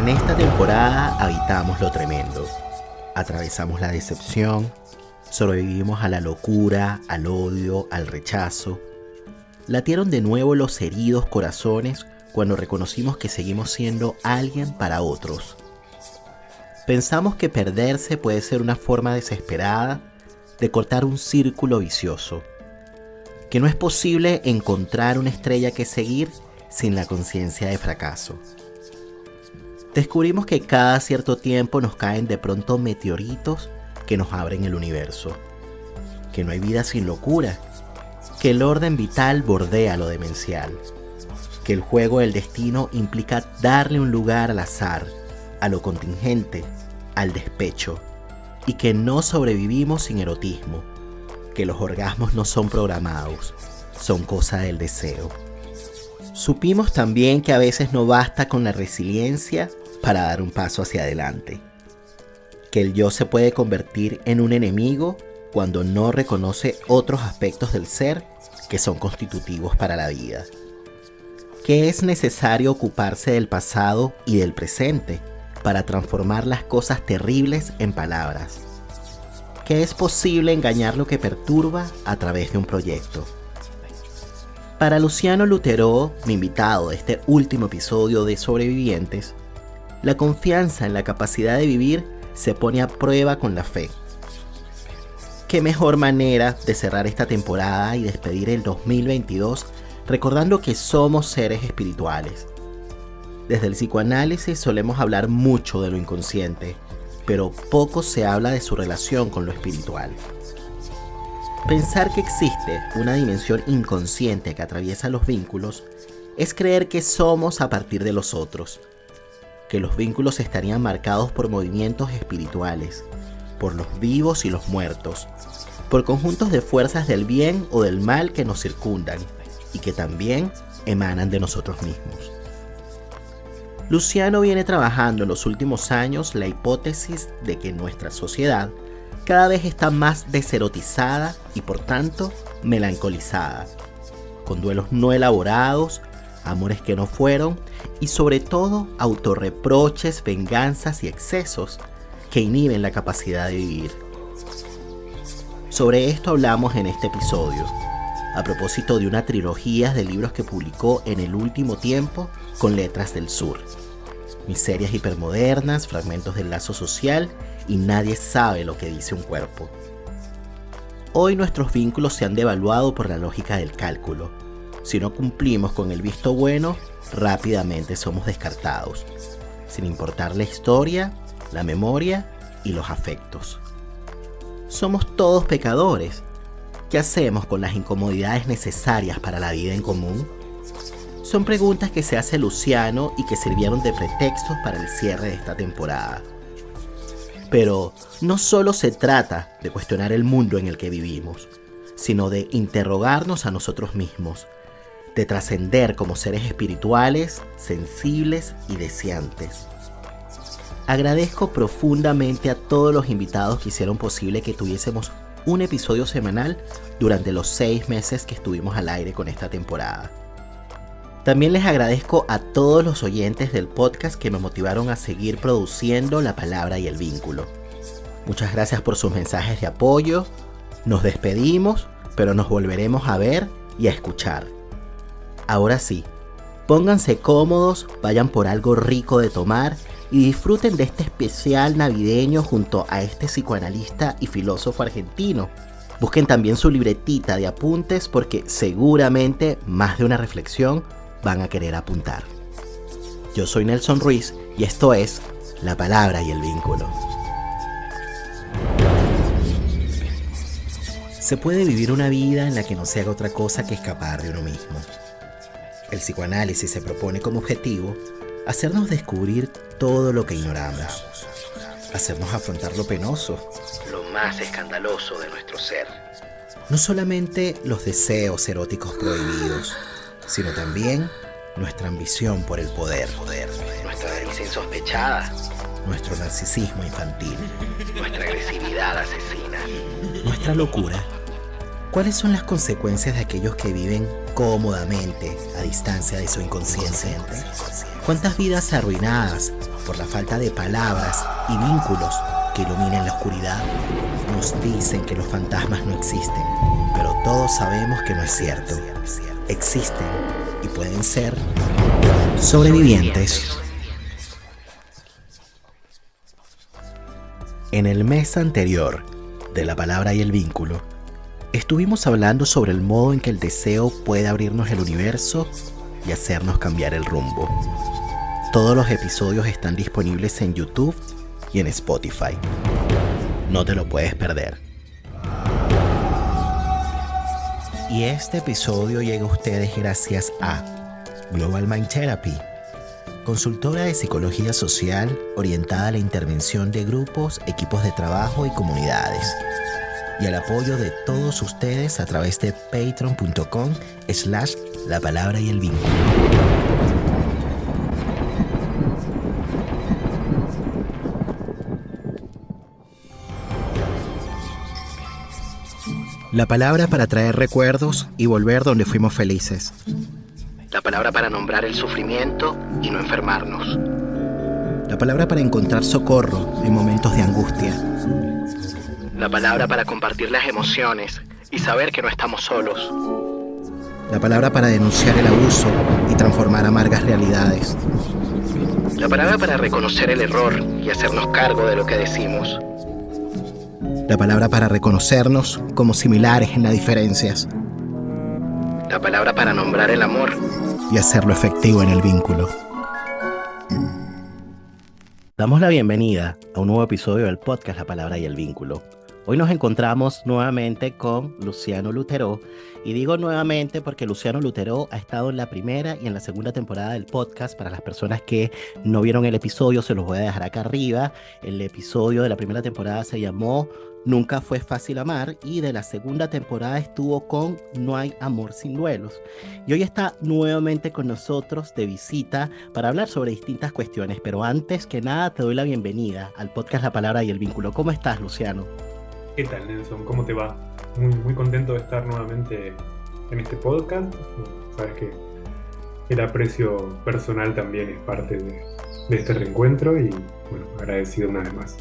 En esta temporada habitamos lo tremendo. Atravesamos la decepción, sobrevivimos a la locura, al odio, al rechazo. Latieron de nuevo los heridos corazones cuando reconocimos que seguimos siendo alguien para otros. Pensamos que perderse puede ser una forma desesperada de cortar un círculo vicioso, que no es posible encontrar una estrella que seguir sin la conciencia de fracaso. Descubrimos que cada cierto tiempo nos caen de pronto meteoritos que nos abren el universo, que no hay vida sin locura, que el orden vital bordea lo demencial, que el juego del destino implica darle un lugar al azar, a lo contingente, al despecho, y que no sobrevivimos sin erotismo, que los orgasmos no son programados, son cosa del deseo. Supimos también que a veces no basta con la resiliencia para dar un paso hacia adelante, que el yo se puede convertir en un enemigo cuando no reconoce otros aspectos del ser que son constitutivos para la vida, que es necesario ocuparse del pasado y del presente para transformar las cosas terribles en palabras, que es posible engañar lo que perturba a través de un proyecto. Para Luciano Lutero, mi invitado de este último episodio de Sobrevivientes, la confianza en la capacidad de vivir se pone a prueba con la fe. Qué mejor manera de cerrar esta temporada y despedir el 2022 recordando que somos seres espirituales. Desde el psicoanálisis solemos hablar mucho de lo inconsciente, pero poco se habla de su relación con lo espiritual. Pensar que existe una dimensión inconsciente que atraviesa los vínculos es creer que somos a partir de los otros, que los vínculos estarían marcados por movimientos espirituales, por los vivos y los muertos, por conjuntos de fuerzas del bien o del mal que nos circundan y que también emanan de nosotros mismos. Luciano viene trabajando en los últimos años la hipótesis de que nuestra sociedad cada vez está más deserotizada y por tanto melancolizada, con duelos no elaborados, amores que no fueron y sobre todo autorreproches, venganzas y excesos que inhiben la capacidad de vivir. Sobre esto hablamos en este episodio, a propósito de una trilogía de libros que publicó en el último tiempo con Letras del Sur. Miserias hipermodernas, fragmentos del lazo social y nadie sabe lo que dice un cuerpo. Hoy nuestros vínculos se han devaluado por la lógica del cálculo. Si no cumplimos con el visto bueno, rápidamente somos descartados, sin importar la historia, la memoria y los afectos. Somos todos pecadores. ¿Qué hacemos con las incomodidades necesarias para la vida en común? Son preguntas que se hace Luciano y que sirvieron de pretextos para el cierre de esta temporada. Pero no solo se trata de cuestionar el mundo en el que vivimos, sino de interrogarnos a nosotros mismos, de trascender como seres espirituales, sensibles y deseantes. Agradezco profundamente a todos los invitados que hicieron posible que tuviésemos un episodio semanal durante los 6 meses que estuvimos al aire con esta temporada. También les agradezco a todos los oyentes del podcast que me motivaron a seguir produciendo La Palabra y el Vínculo. Muchas gracias por sus mensajes de apoyo. Nos despedimos, pero nos volveremos a ver y a escuchar. Ahora sí, pónganse cómodos, vayan por algo rico de tomar y disfruten de este especial navideño junto a este psicoanalista y filósofo argentino. Busquen también su libretita de apuntes porque seguramente más de una reflexión van a querer apuntar. Yo soy Nelson Ruiz y esto es La Palabra y el Vínculo. Se puede vivir una vida en la que no se haga otra cosa que escapar de uno mismo. El psicoanálisis se propone como objetivo hacernos descubrir todo lo que ignoramos, hacernos afrontar lo penoso, lo más escandaloso de nuestro ser. No solamente los deseos eróticos prohibidos, sino también nuestra ambición por el poder, nuestra avaricia insospechada, nuestro narcisismo infantil, nuestra agresividad asesina, nuestra locura. ¿Cuáles son las consecuencias de aquellos que viven cómodamente a distancia de su inconsciente? ¿Cuántas vidas arruinadas por la falta de palabras y vínculos que iluminen la oscuridad? Nos dicen que los fantasmas no existen, pero todos sabemos que no es cierto. Existen y pueden ser sobrevivientes. En el mes anterior de la palabra y el vínculo, estuvimos hablando sobre el modo en que el deseo puede abrirnos el universo y hacernos cambiar el rumbo. Todos los episodios están disponibles en YouTube y en Spotify. No te lo puedes perder. Y este episodio llega a ustedes gracias a Global Mind Therapy, consultora de psicología social orientada a la intervención de grupos, equipos de trabajo y comunidades, y al apoyo de todos ustedes a través de patreon.com/la palabra y el vínculo. La palabra para traer recuerdos y volver donde fuimos felices. La palabra para nombrar el sufrimiento y no enfermarnos. La palabra para encontrar socorro en momentos de angustia. La palabra para compartir las emociones y saber que no estamos solos. La palabra para denunciar el abuso y transformar amargas realidades. La palabra para reconocer el error y hacernos cargo de lo que decimos. La palabra para reconocernos como similares en las diferencias. La palabra para nombrar el amor y hacerlo efectivo en el vínculo. Damos la bienvenida a un nuevo episodio del podcast La Palabra y el Vínculo. Hoy nos encontramos nuevamente con Luciano Lutero, y digo nuevamente porque Luciano Lutero ha estado en la primera y en la segunda temporada del podcast. Para las personas que no vieron el episodio, se los voy a dejar acá arriba. El episodio de la primera temporada se llamó Nunca fue fácil amar, y de la segunda temporada estuvo con No hay amor sin duelos. Y hoy está nuevamente con nosotros de visita para hablar sobre distintas cuestiones. Pero antes que nada te doy la bienvenida al podcast La Palabra y el Vínculo. ¿Cómo estás, Luciano? ¿Qué tal, Nelson? ¿Cómo te va? Muy contento de estar nuevamente en este podcast. Sabes que el aprecio personal también es parte de este reencuentro y, bueno, agradecido una vez más.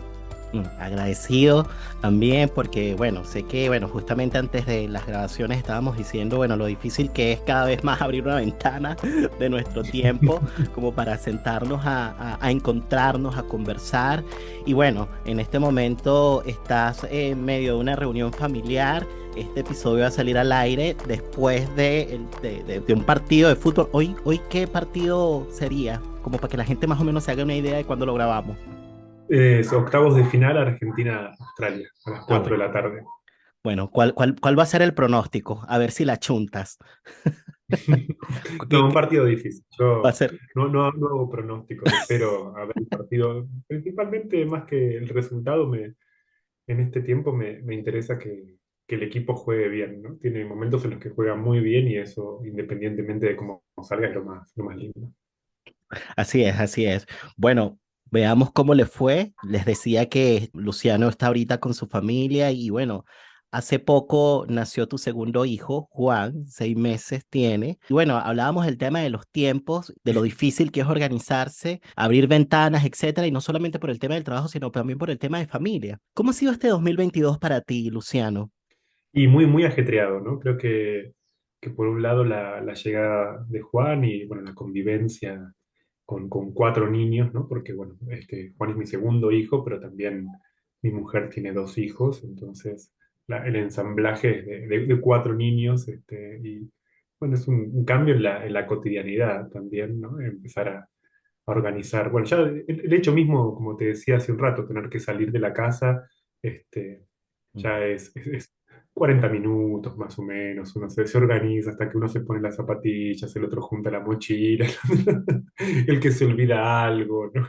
Agradecido también porque, bueno, sé que, bueno, justamente antes de las grabaciones estábamos diciendo, bueno, lo difícil que es cada vez más abrir una ventana de nuestro tiempo como para sentarnos a encontrarnos, a conversar. Y bueno, en este momento estás en medio de una reunión familiar. Este episodio va a salir al aire después de un partido de fútbol. Hoy, ¿qué partido sería? Como para que la gente más o menos se haga una idea de cuándo lo grabamos. Octavos de final Argentina-Australia a las 4 de Bueno. la tarde. Bueno, ¿cuál va a ser el pronóstico? A ver si la chuntas. No, ¿Qué un partido difícil. va a Yo ser? no hago pronósticos, espero a ver el partido. Principalmente, más que el resultado, en este tiempo me interesa que el equipo juegue bien, ¿no? Tiene momentos en los que juega muy bien y eso, independientemente de cómo salga, es lo más lindo. Así es, así es. Bueno, veamos cómo le fue. Les decía que Luciano está ahorita con su familia y bueno, hace poco nació tu segundo hijo, Juan, 6 meses tiene. Y bueno, hablábamos del tema de los tiempos, de lo difícil que es organizarse, abrir ventanas, etcétera, y no solamente por el tema del trabajo, sino también por el tema de familia. ¿Cómo ha sido este 2022 para ti, Luciano? Y muy ajetreado, ¿no? Creo que por un lado la llegada de Juan y, bueno, la convivencia con cuatro niños, ¿no? Porque, bueno, Juan es mi segundo hijo, pero también mi mujer tiene dos hijos, entonces el ensamblaje es de cuatro niños, y, bueno, es un cambio en la cotidianidad también, ¿no? Empezar a organizar. Bueno, ya el hecho mismo, como te decía hace un rato, tener que salir de la casa, ya es 40 minutos más o menos, uno se organiza hasta que uno se pone las zapatillas, el otro junta la mochila, el que se olvida algo, ¿no?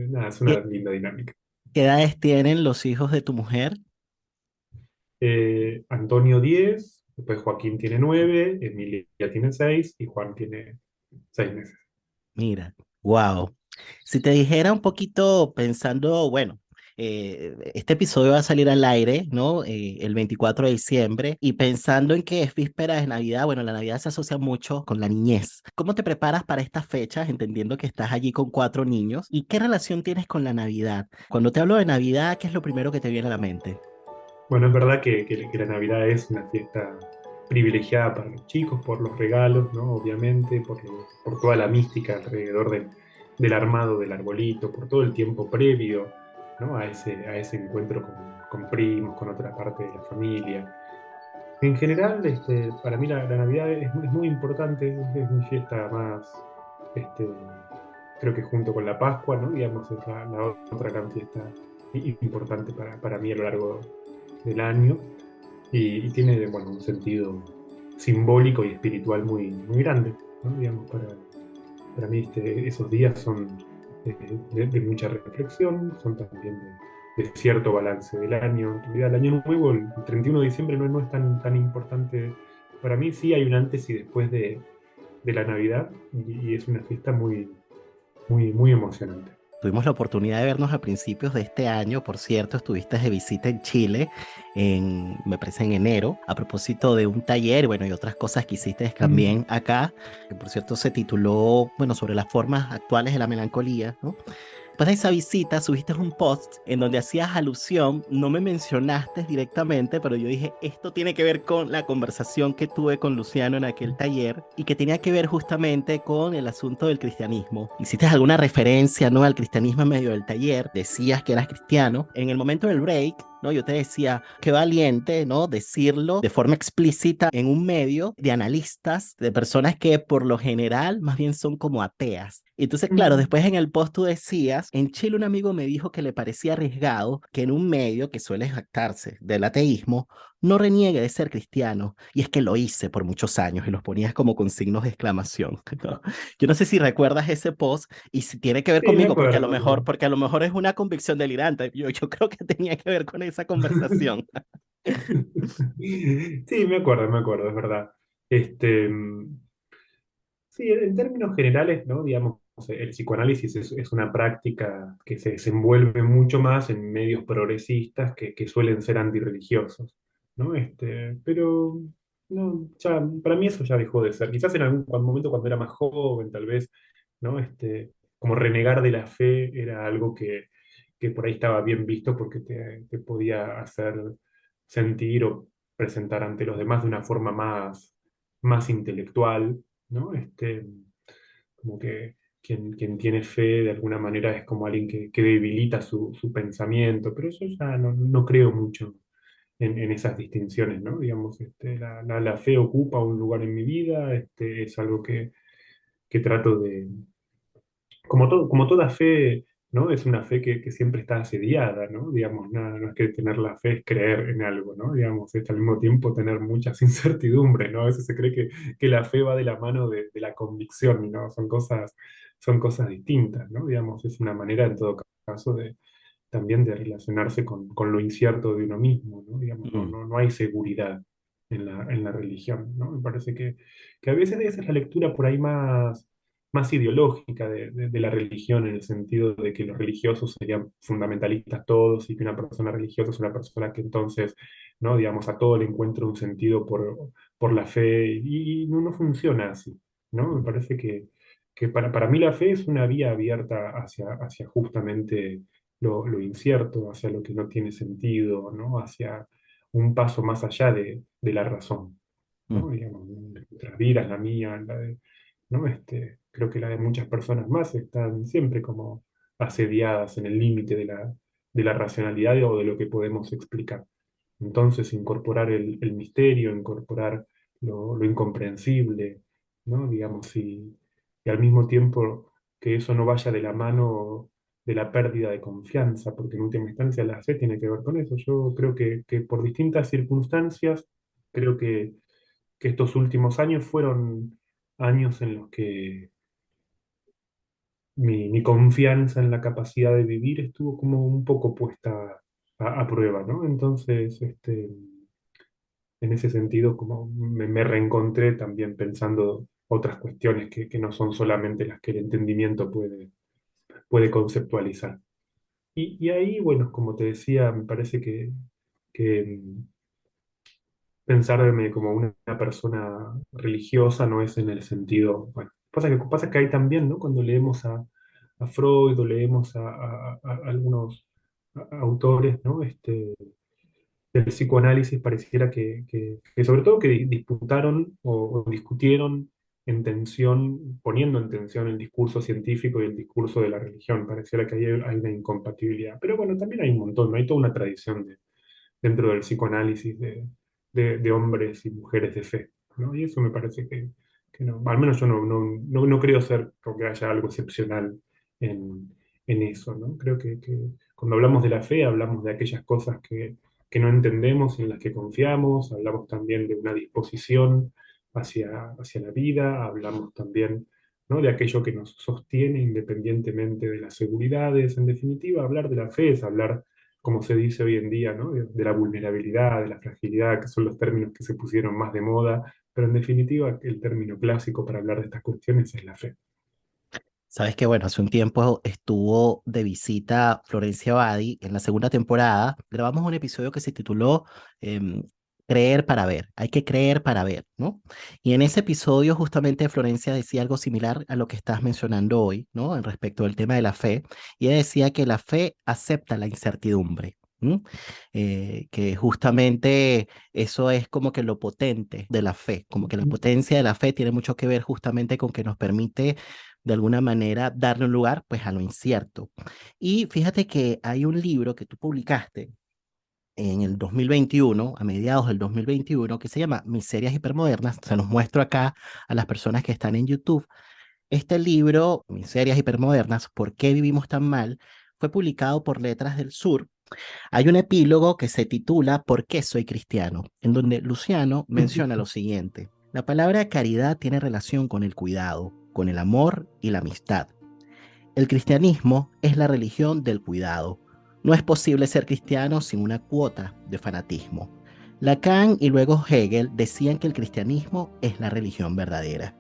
Nada, es una ¿Qué, linda dinámica. qué edades tienen los hijos de tu mujer? Antonio 10, después Joaquín tiene 9, Emilia tiene 6 y Juan tiene 6 meses. Mira, wow. Si te dijera un poquito pensando, bueno, Este episodio va a salir al aire, ¿no? El 24 de diciembre y pensando en que es víspera de Navidad, bueno, la Navidad se asocia mucho con la niñez. ¿Cómo te preparas para estas fechas, entendiendo que estás allí con cuatro niños? ¿Y qué relación tienes con la Navidad? Cuando te hablo de Navidad, ¿qué es lo primero que te viene a la mente? Bueno, es verdad que la Navidad es una fiesta privilegiada para los chicos por los regalos, ¿no? Obviamente, por toda la mística alrededor del armado del arbolito, por todo el tiempo previo, ¿no? A ese encuentro con primos, con otra parte de la familia. En general, para mí la Navidad es muy importante, es mi fiesta más, este, creo que junto con la Pascua, ¿no? Digamos, es la otra gran fiesta importante para mí a lo largo del año y tiene, bueno, un sentido simbólico y espiritual muy grande, ¿no? Digamos, para mí esos días son de mucha reflexión, son también de cierto balance del año. En realidad, el año nuevo, el 31 de diciembre, no es tan importante para mí. Sí hay un antes y después de la Navidad y es una fiesta muy emocionante. Tuvimos la oportunidad de vernos a principios de este año, por cierto, estuviste de visita en Chile, me parece en enero, a propósito de un taller, bueno, y otras cosas que hiciste Mm. también acá, que por cierto se tituló, bueno, sobre las formas actuales de la melancolía, ¿no? Después de esa visita subiste un post en donde hacías alusión, no me mencionaste directamente, pero yo dije, esto tiene que ver con la conversación que tuve con Luciano en aquel taller y que tenía que ver justamente con el asunto del cristianismo. Hiciste alguna referencia, ¿no? Al cristianismo en medio del taller, decías que eras cristiano. En el momento del break, ¿no? Yo te decía, qué valiente, ¿no? Decirlo de forma explícita en un medio de analistas, de personas que por lo general más bien son como ateas. Entonces, claro, Mm. después en el post tú decías, en Chile un amigo me dijo que le parecía arriesgado que en un medio que suele jactarse del ateísmo no reniegue de ser cristiano. Y es que lo hice por muchos años y los ponías como con signos de exclamación. ¿No? Yo no sé si recuerdas ese post y si tiene que ver Sí, me conmigo, acuerdo. porque a lo mejor es una convicción delirante. Yo creo que tenía que ver con esa conversación. Sí, me acuerdo, es verdad. Este, sí, en términos generales, ¿no? Digamos, el psicoanálisis es una práctica que se desenvuelve mucho más en medios progresistas que suelen ser antirreligiosos, ¿no? Pero no, ya, para mí eso ya dejó de ser. Quizás en algún momento cuando era más joven, tal vez, ¿no? Como renegar de la fe era algo que por ahí estaba bien visto porque te podía hacer sentir o presentar ante los demás de una forma más intelectual, ¿no? Como que quien tiene fe de alguna manera es como alguien que debilita su pensamiento, pero eso ya no creo mucho en esas distinciones, ¿no? Digamos, la fe ocupa un lugar en mi vida, es algo que trato como toda fe, ¿no? Es una fe que siempre está asediada, ¿no? Digamos, no es que tener la fe es creer en algo, ¿no? Digamos, es al mismo tiempo tener muchas incertidumbres, ¿no? A veces se cree que la fe va de la mano de la convicción, ¿no? Son cosas distintas, ¿no? Digamos, es una manera en todo caso también de relacionarse con lo incierto de uno mismo, ¿no? Digamos, Mm. no hay seguridad en la religión, ¿no? Me parece que a veces esa es la lectura por ahí más ideológica de la religión, en el sentido de que los religiosos serían fundamentalistas todos y que una persona religiosa es una persona que entonces, ¿no? Digamos, a todo le encuentra un sentido por la fe y no funciona así, ¿no? Me parece que para mí la fe es una vía abierta hacia justamente lo incierto, hacia lo que no tiene sentido, ¿no? Hacia un paso más allá de la razón, Mm. ¿no? Digamos, nuestras vidas, la mía, ¿no? Creo que la de muchas personas más están siempre como asediadas en el límite de la racionalidad o de lo que podemos explicar. Entonces, incorporar el misterio, incorporar lo incomprensible, ¿no? Digamos, y al mismo tiempo que eso no vaya de la mano de la pérdida de confianza, porque en última instancia la fe tiene que ver con eso. Yo creo que por distintas circunstancias, creo que estos últimos años fueron años en los que mi confianza en la capacidad de vivir estuvo como un poco puesta a prueba, ¿no? Entonces, en ese sentido, como me reencontré también pensando otras cuestiones que no son solamente las que el entendimiento puede conceptualizar. Y ahí, bueno, como te decía, me parece que pensarme como una persona religiosa no es en el sentido, bueno, pasa que hay también, ¿no? Cuando leemos a Freud o leemos a algunos autores, ¿no? Del psicoanálisis pareciera que sobre todo que disputaron o discutieron en tensión, poniendo en tensión el discurso científico y el discurso de la religión. Pareciera que hay una incompatibilidad. Pero bueno, también hay un montón, ¿no? Hay toda una tradición dentro del psicoanálisis de hombres y mujeres de fe, ¿no? Y eso me parece que no, al menos yo no creo ser como que haya algo excepcional en eso, ¿no? Creo que cuando hablamos de la fe, hablamos de aquellas cosas que no entendemos y en las que confiamos, hablamos también de una disposición hacia la vida, hablamos también, ¿no? De aquello que nos sostiene independientemente de las seguridades. En definitiva, hablar de la fe es hablar, como se dice hoy en día, ¿no? De la vulnerabilidad, de la fragilidad, que son los términos que se pusieron más de moda, pero en definitiva el término clásico para hablar de estas cuestiones es la fe. Sabes que, bueno, hace un tiempo estuvo de visita Florencia Badi en la segunda temporada. Grabamos un episodio que se tituló Creer para ver. Hay que creer para ver, ¿no? Y en ese episodio justamente Florencia decía algo similar a lo que estás mencionando hoy, ¿no? En respecto al tema de la fe. Y ella decía que la fe acepta la incertidumbre. ¿M? Que justamente eso es como que lo potente de la fe, como que la Ujú. potencia de la fe tiene mucho que ver justamente con que nos permite de alguna manera darle un lugar pues a lo incierto. Y fíjate que hay un libro que tú publicaste en el 2021, a mediados del 2021, que se llama Miserias Hipermodernas. Se los muestro acá a las personas que están en YouTube. Este libro, Miserias Hipermodernas, ¿por qué vivimos tan mal?, fue publicado por Letras del Sur. Hay un epílogo que se titula ¿Por qué soy cristiano?, en donde Luciano menciona lo siguiente. La palabra caridad tiene relación con el cuidado, con el amor y la amistad. El cristianismo es la religión del cuidado. No es posible ser cristiano sin una cuota de fanatismo. Lacan y luego Hegel decían que el cristianismo es la religión verdadera.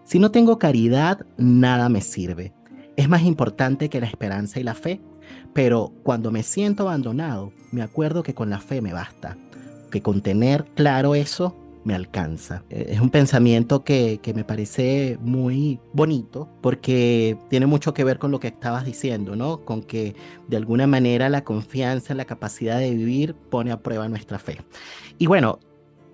Si no tengo caridad, nada me sirve. Es más importante que la esperanza y la fe, pero cuando me siento abandonado, me acuerdo que con la fe me basta, que con tener claro eso me alcanza. Es un pensamiento que me parece muy bonito porque tiene mucho que ver con lo que estabas diciendo, ¿no? Con que de alguna manera la confianza en la capacidad de vivir pone a prueba nuestra fe. Y bueno,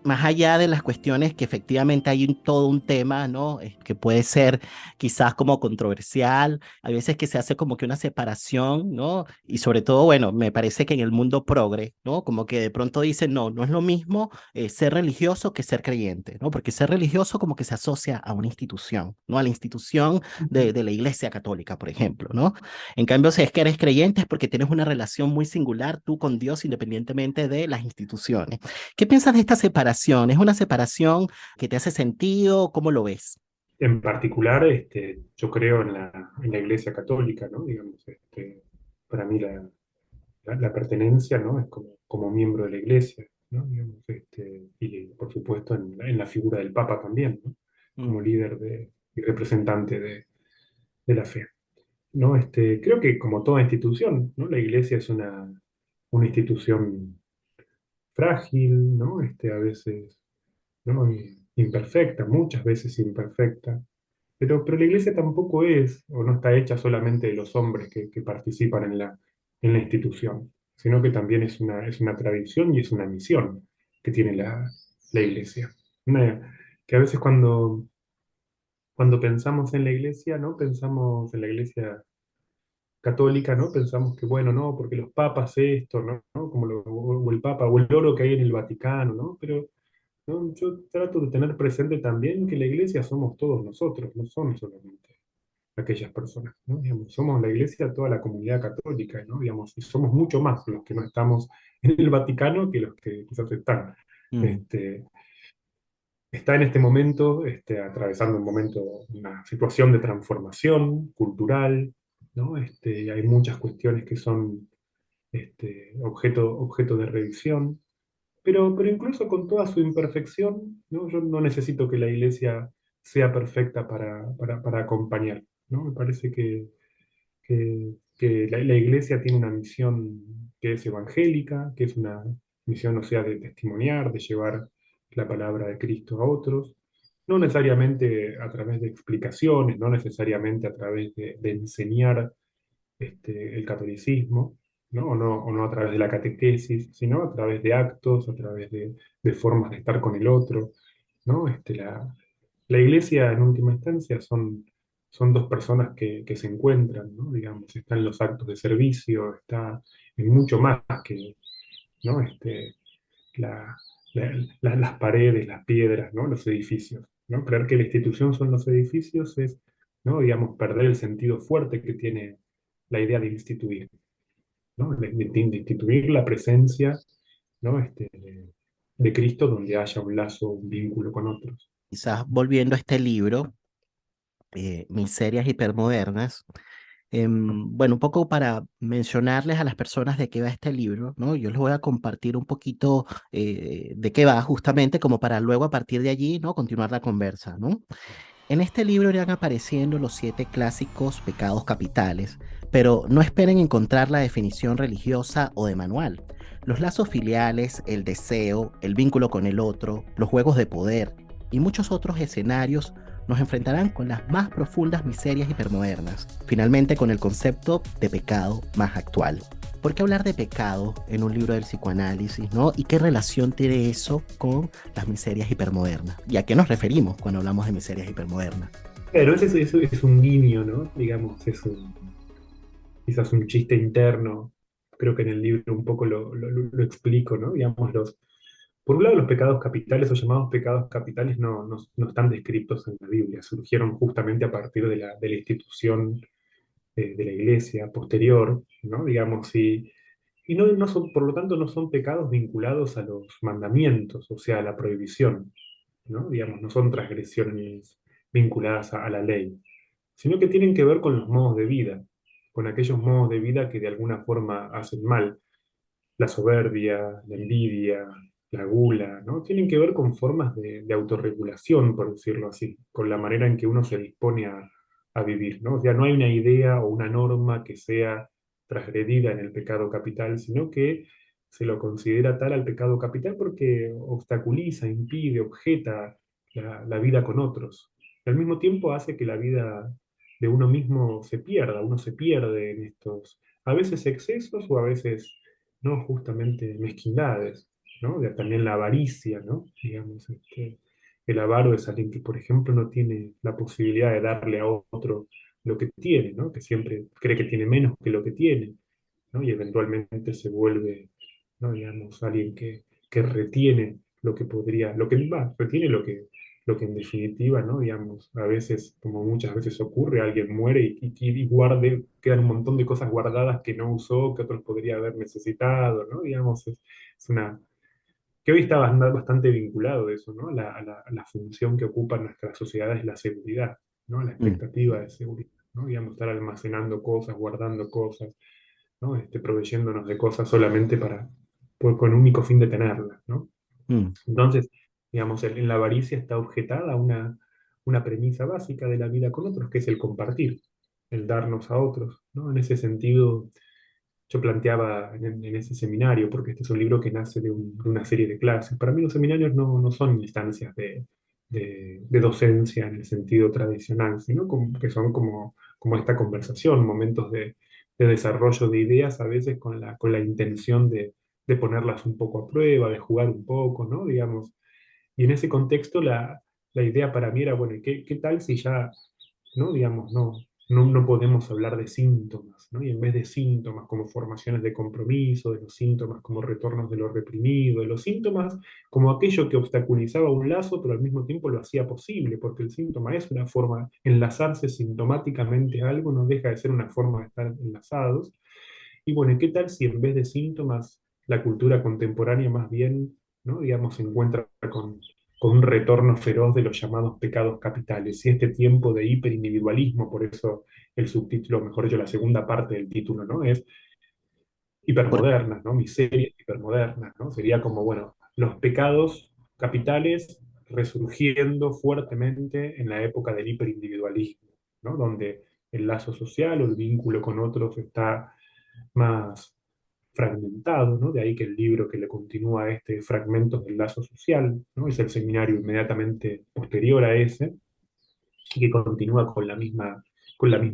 más allá de las cuestiones que efectivamente hay todo un tema, ¿no? Que puede ser quizás como controversial, hay veces que se hace como que una separación, ¿no? Y sobre todo, bueno, me parece que en el mundo progre, ¿no? Como que de pronto dicen, no, no es lo mismo ser religioso que ser creyente, ¿no? Porque ser religioso como que se asocia a una institución, ¿no? A la institución de la Iglesia Católica, por ejemplo, ¿no? En cambio, si es que eres creyente es porque tienes una relación muy singular tú con Dios independientemente de las instituciones. ¿Qué piensas de esta separación? ¿Es una separación que te hace sentido? ¿Cómo lo ves? En particular, yo creo en la Iglesia Católica, ¿no? Digamos, para mí la pertenencia, ¿no? Es como miembro de la Iglesia, ¿no? Digamos, y por supuesto en la figura del Papa también, ¿no? Como Mm, líder y representante de la fe, ¿no? Creo que como toda institución, ¿no? La Iglesia es una institución frágil, ¿no? A veces, ¿no? Imperfecta, muchas veces imperfecta. Pero la iglesia tampoco es, o no está hecha solamente de los hombres que participan en la institución, sino que también es una tradición y es una misión que tiene la iglesia. Que a veces cuando pensamos en la iglesia, ¿no? Pensamos en la iglesia católica, ¿no? Pensamos que, bueno, no, porque los papas esto, ¿no? ¿No? Como o el papa, o el oro que hay en el Vaticano, ¿no? Pero ¿no? Yo trato de tener presente también que la iglesia somos todos nosotros, no son solamente aquellas personas, ¿no? Digamos, somos la iglesia, toda la comunidad católica, ¿no? Digamos, y somos mucho más los que no estamos en el Vaticano que los que quizás están. mm. Este, Está en este momento atravesando una situación de transformación cultural, ¿no? Hay muchas cuestiones que son objeto de revisión, pero incluso con toda su imperfección, ¿no? Yo no necesito que la iglesia sea perfecta para acompañar, ¿no? Me parece que la iglesia tiene una misión que es evangélica, que es una misión, o sea, de testimoniar, de llevar la palabra de Cristo a otros, no necesariamente a través de explicaciones, no necesariamente a través de enseñar el catolicismo, ¿no? O no a través de la catequesis, sino a través de actos, a través de formas de estar con el otro, ¿no? La iglesia, en última instancia, son dos personas que se encuentran, ¿no? Digamos, está en los actos de servicio, está en mucho más que, ¿no? La- las paredes, las piedras, ¿no? Los edificios, ¿no? Creer que la institución son los edificios es, ¿no? Digamos, perder el sentido fuerte que tiene la idea de instituir, ¿no? De instituir la presencia, ¿no? De Cristo donde haya un lazo, un vínculo con otros. Quizás volviendo a este libro, Miserias Hipermodernas, bueno, un poco para mencionarles a las personas de qué va este libro, ¿no? Yo les voy a compartir un poquito de qué va justamente como para luego a partir de allí, ¿no? Continuar la conversa, ¿no? En este libro irán apareciendo los 7 clásicos pecados capitales, pero no esperen encontrar la definición religiosa o de manual. Los lazos filiales, el deseo, el vínculo con el otro, los juegos de poder y muchos otros escenarios nos enfrentarán con las más profundas miserias hipermodernas, finalmente con el concepto de pecado más actual. ¿Por qué hablar de pecado en un libro del psicoanálisis, ¿no? ¿Y qué relación tiene eso con las miserias hipermodernas? ¿Y a qué nos referimos cuando hablamos de miserias hipermodernas? Pero ese es un guiño, ¿no? Digamos, quizás un chiste interno. Creo que en el libro un poco lo explico, ¿no? Digamos, por un lado, los pecados capitales o llamados pecados capitales no están descritos en la Biblia, surgieron justamente a partir de la institución de la iglesia posterior, ¿no? Digamos, y no son, por lo tanto, no son pecados vinculados a los mandamientos, o sea, a la prohibición, ¿no? Digamos, no son transgresiones vinculadas a la ley, sino que tienen que ver con los modos de vida, con aquellos modos de vida que de alguna forma hacen mal, la soberbia, la envidia, la gula, ¿no? Tienen que ver con formas de autorregulación, por decirlo así, con la manera en que uno se dispone a vivir, ¿no? O sea, no hay una idea o una norma que sea transgredida en el pecado capital, sino que se lo considera tal al pecado capital porque obstaculiza, impide, objeta la vida con otros. Y al mismo tiempo hace que la vida de uno mismo se pierda, uno se pierde en estos, a veces excesos o a veces no justamente mezquindades, ¿no? También la avaricia, ¿no? Digamos, el avaro es alguien que, por ejemplo, no tiene la posibilidad de darle a otro lo que tiene, ¿no? Que siempre cree que tiene menos que lo que tiene, ¿no? Y eventualmente se vuelve, ¿no? Digamos, alguien que retiene lo que podría, lo que va, retiene lo que en definitiva, ¿no? Digamos, a veces, como muchas veces ocurre, alguien muere y guarde, quedan un montón de cosas guardadas que no usó, que otros podría haber necesitado, ¿no? Digamos, es una, que hoy está bastante vinculado eso, ¿no? A la función que ocupa en nuestras sociedades la seguridad, ¿no? La Mm, expectativa de seguridad, ¿no? Digamos, estar almacenando cosas, guardando cosas, ¿no? Proveyéndonos de cosas solamente con el único fin de tenerlas, ¿no? mm. Entonces, digamos, en la avaricia está objetada una premisa básica de la vida con otros, que es el compartir, el darnos a otros, ¿no? En ese sentido, yo planteaba en ese seminario, porque este es un libro que nace de una serie de clases. Para mí los seminarios no son instancias de docencia en el sentido tradicional, sino que son como esta conversación, momentos de desarrollo de ideas, a veces con la intención de ponerlas un poco a prueba, de jugar un poco, ¿no? Digamos, y en ese contexto la idea para mí era, bueno, ¿y qué tal si ya, ¿no? Digamos, no podemos hablar de síntomas, ¿no? Y en vez de síntomas como formaciones de compromiso, de los síntomas como retornos de lo reprimido, de los síntomas como aquello que obstaculizaba un lazo, pero al mismo tiempo lo hacía posible, porque el síntoma es una forma, enlazarse sintomáticamente a algo no deja de ser una forma de estar enlazados. Y bueno, ¿y qué tal si en vez de síntomas la cultura contemporánea más bien, ¿no? Digamos, se encuentra con un retorno feroz de los llamados pecados capitales y este tiempo de hiperindividualismo, por eso el subtítulo, mejor dicho, la segunda parte del título, ¿no? Es Por- hipermodernas, ¿no? Miserias hipermodernas, ¿no? Sería como, bueno, los pecados capitales resurgiendo fuertemente en la época del hiperindividualismo, ¿no? Donde el lazo social o el vínculo con otros está más fragmentado, ¿no? De ahí que el libro que le continúa a este Fragmentos del lazo social, ¿no? Es el seminario inmediatamente posterior a ese, y que continúa con la misma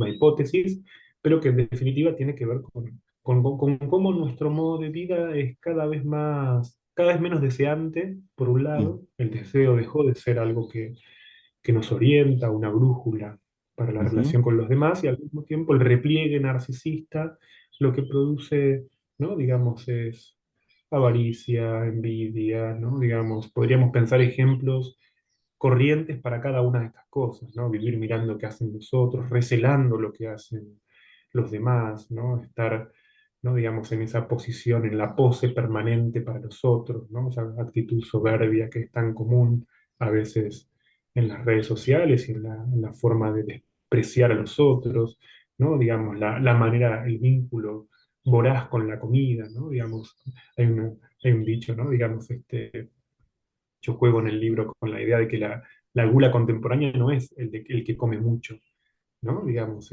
hipótesis, pero que en definitiva tiene que ver con cómo nuestro modo de vida es cada vez menos deseante, por un mm, lado, el deseo dejó de ser algo que nos orienta, una brújula para la ujú, relación con los demás, y al mismo tiempo el repliegue narcisista lo que produce, ¿no? Digamos, es avaricia, envidia, ¿no? Digamos, podríamos pensar ejemplos corrientes para cada una de estas cosas, ¿no? Vivir mirando qué hacen los otros, recelando lo que hacen los demás, ¿no? Estar, ¿no? Digamos, en esa posición, en la pose permanente para los otros, ¿no? Esa actitud soberbia que es tan común a veces en las redes sociales y en la forma de despreciar a los otros, ¿no? Digamos, la manera, el vínculo voraz con la comida, ¿no? Digamos, hay un dicho, ¿no? Digamos, yo juego en el libro con la idea de que la gula contemporánea no es el que come mucho, ¿no? Digamos,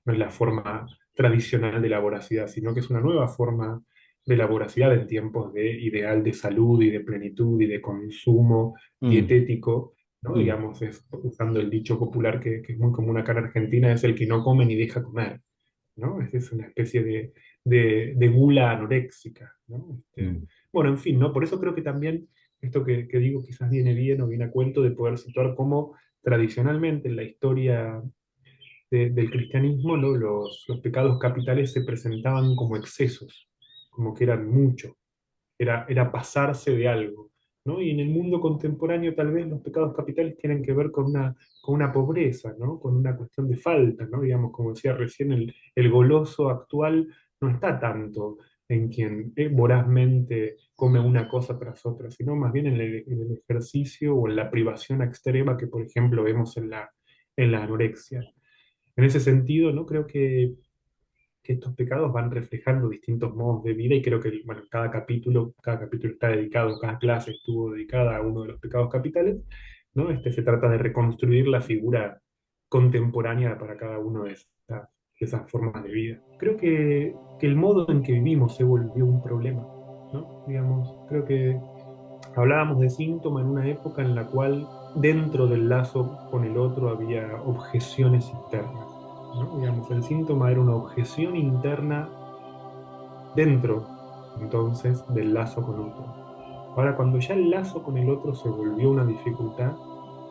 no es la forma tradicional de la voracidad, sino que es una nueva forma de la voracidad en tiempos de ideal de salud y de plenitud y de consumo mm, dietético, ¿no? mm, Digamos, usando el dicho popular que es muy común acá en Argentina, es el que no come ni deja comer, ¿no? Es una especie de gula anoréxica, ¿no? mm, Bueno, en fin, ¿no? Por eso creo que también esto que digo quizás viene bien o viene a cuento de poder situar cómo tradicionalmente en la historia del cristianismo, ¿no? Los pecados capitales se presentaban como excesos, como que eran mucho, era pasarse de algo, ¿no? Y en el mundo contemporáneo tal vez los pecados capitales tienen que ver con una pobreza, ¿no? Con una cuestión de falta, ¿no? Digamos, como decía recién, el goloso actual no está tanto en quien vorazmente come una cosa tras otra, sino más bien en el ejercicio o en la privación extrema que, por ejemplo, vemos en la anorexia. En ese sentido, ¿no? Creo que estos pecados van reflejando distintos modos de vida y creo que, bueno, cada capítulo está dedicado, cada clase estuvo dedicada a uno de los pecados capitales, ¿no? Se trata de reconstruir la figura contemporánea para cada uno de esas formas de vida. Creo que el modo en que vivimos se volvió un problema, ¿no? Digamos, creo que hablábamos de síntoma en una época en la cual dentro del lazo con el otro había objeciones internas, ¿no? Digamos, el síntoma era una objeción interna dentro, entonces, del lazo con otro. Ahora, cuando ya el lazo con el otro se volvió una dificultad,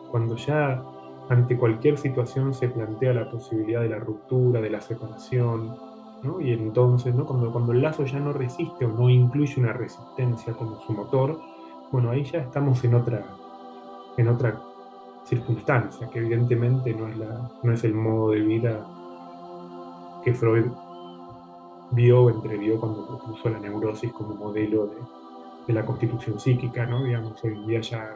cuando ya ante cualquier situación se plantea la posibilidad de la ruptura, de la separación, ¿no? Y entonces, ¿no? Cuando el lazo ya no resiste o no incluye una resistencia como su motor, bueno, ahí ya estamos en otra circunstancia, que evidentemente no es el modo de vida que Freud vio o entrevió cuando propuso la neurosis como modelo de la constitución psíquica, ¿no? Digamos, hoy en día ya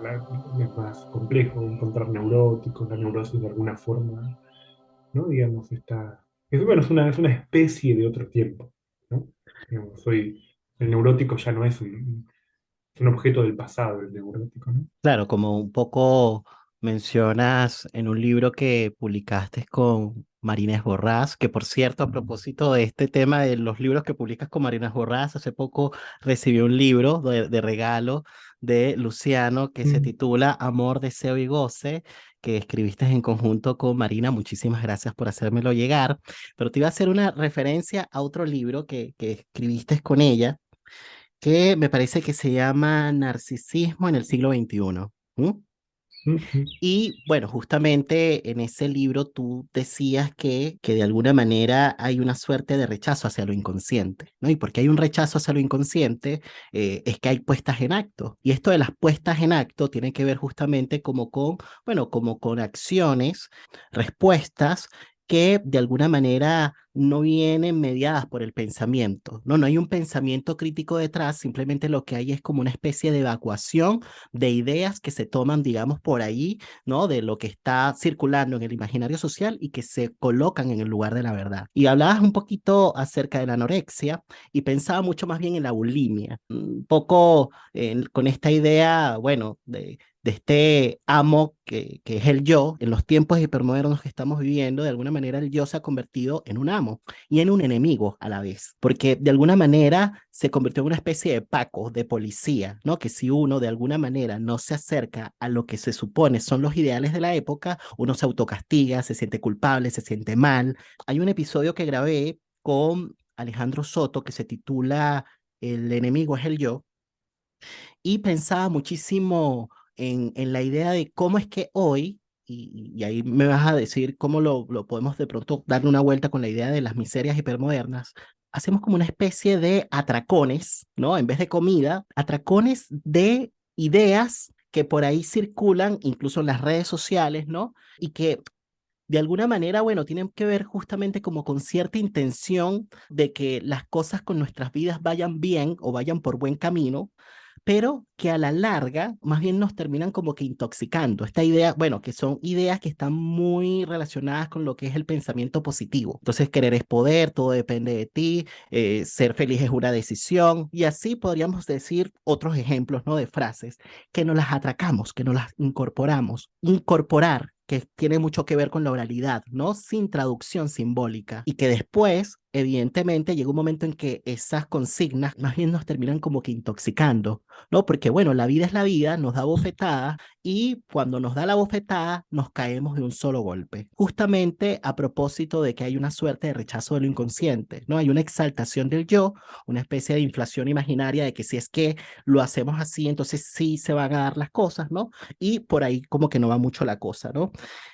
es más complejo encontrar neuróticos, la neurosis de alguna forma, ¿no? Digamos, bueno, es una especie de otro tiempo, ¿no? Digamos, hoy el neurótico ya no es un objeto del pasado, el neurótico, ¿no? Claro, como un poco mencionas en un libro que publicaste con Marina Borrás, que por cierto, a propósito de este tema de los libros que publicas con Marina Borrás, hace poco recibí un libro de regalo de Luciano que se Mm, titula Amor, Deseo y Goce, que escribiste en conjunto con Marina. Muchísimas gracias por hacérmelo llegar, pero te iba a hacer una referencia a otro libro que escribiste con ella que me parece que se llama Narcisismo en el siglo XXI. ¿M? mm, Y bueno, justamente en ese libro tú decías que de alguna manera hay una suerte de rechazo hacia lo inconsciente, ¿no? Y porque hay un rechazo hacia lo inconsciente, es que hay puestas en acto. Y esto de las puestas en acto tiene que ver justamente como con, bueno, como con acciones, respuestas que de alguna manera no vienen mediadas por el pensamiento, ¿no? No hay un pensamiento crítico detrás, simplemente lo que hay es como una especie de evacuación de ideas que se toman, digamos, por ahí, ¿no? De lo que está circulando en el imaginario social y que se colocan en el lugar de la verdad. Y hablabas un poquito acerca de la anorexia y pensaba mucho más bien en la bulimia, un poco con esta idea, bueno, de este amo que es el yo. En los tiempos hipermodernos que estamos viviendo, de alguna manera el yo se ha convertido en un amo y en un enemigo a la vez, porque de alguna manera se convirtió en una especie de Paco, de policía, ¿no? Que si uno de alguna manera no se acerca a lo que se supone son los ideales de la época, uno se autocastiga, se siente culpable, se siente mal. Hay un episodio que grabé con Alejandro Soto que se titula El enemigo es el yo, y pensaba muchísimo en la idea de cómo es que hoy, y ahí me vas a decir cómo lo podemos de pronto darle una vuelta con la idea de las miserias hipermodernas, hacemos como una especie de atracones, ¿no? En vez de comida, atracones de ideas que por ahí circulan, incluso en las redes sociales, ¿no? Y que de alguna manera, bueno, tienen que ver justamente como con cierta intención de que las cosas con nuestras vidas vayan bien o vayan por buen camino, pero que a la larga más bien nos terminan como que intoxicando. Esta idea, bueno, que son ideas que están muy relacionadas con lo que es el pensamiento positivo. Entonces, querer es poder, todo depende de ti, ser feliz es una decisión, y así podríamos decir otros ejemplos, ¿no? De frases que nos las atracamos, que nos las incorporamos. Incorporar, que tiene mucho que ver con la oralidad, ¿no? Sin traducción simbólica. Y que después, evidentemente, llega un momento en que esas consignas más bien nos terminan como que intoxicando, ¿no? Porque, bueno, la vida es la vida, nos da bofetadas y cuando nos da la bofetada nos caemos de un solo golpe. Justamente a propósito de que hay una suerte de rechazo de lo inconsciente, ¿no? Hay una exaltación del yo, una especie de inflación imaginaria de que si es que lo hacemos así, entonces sí se van a dar las cosas, ¿no? Y por ahí como que no va mucho la cosa, ¿no?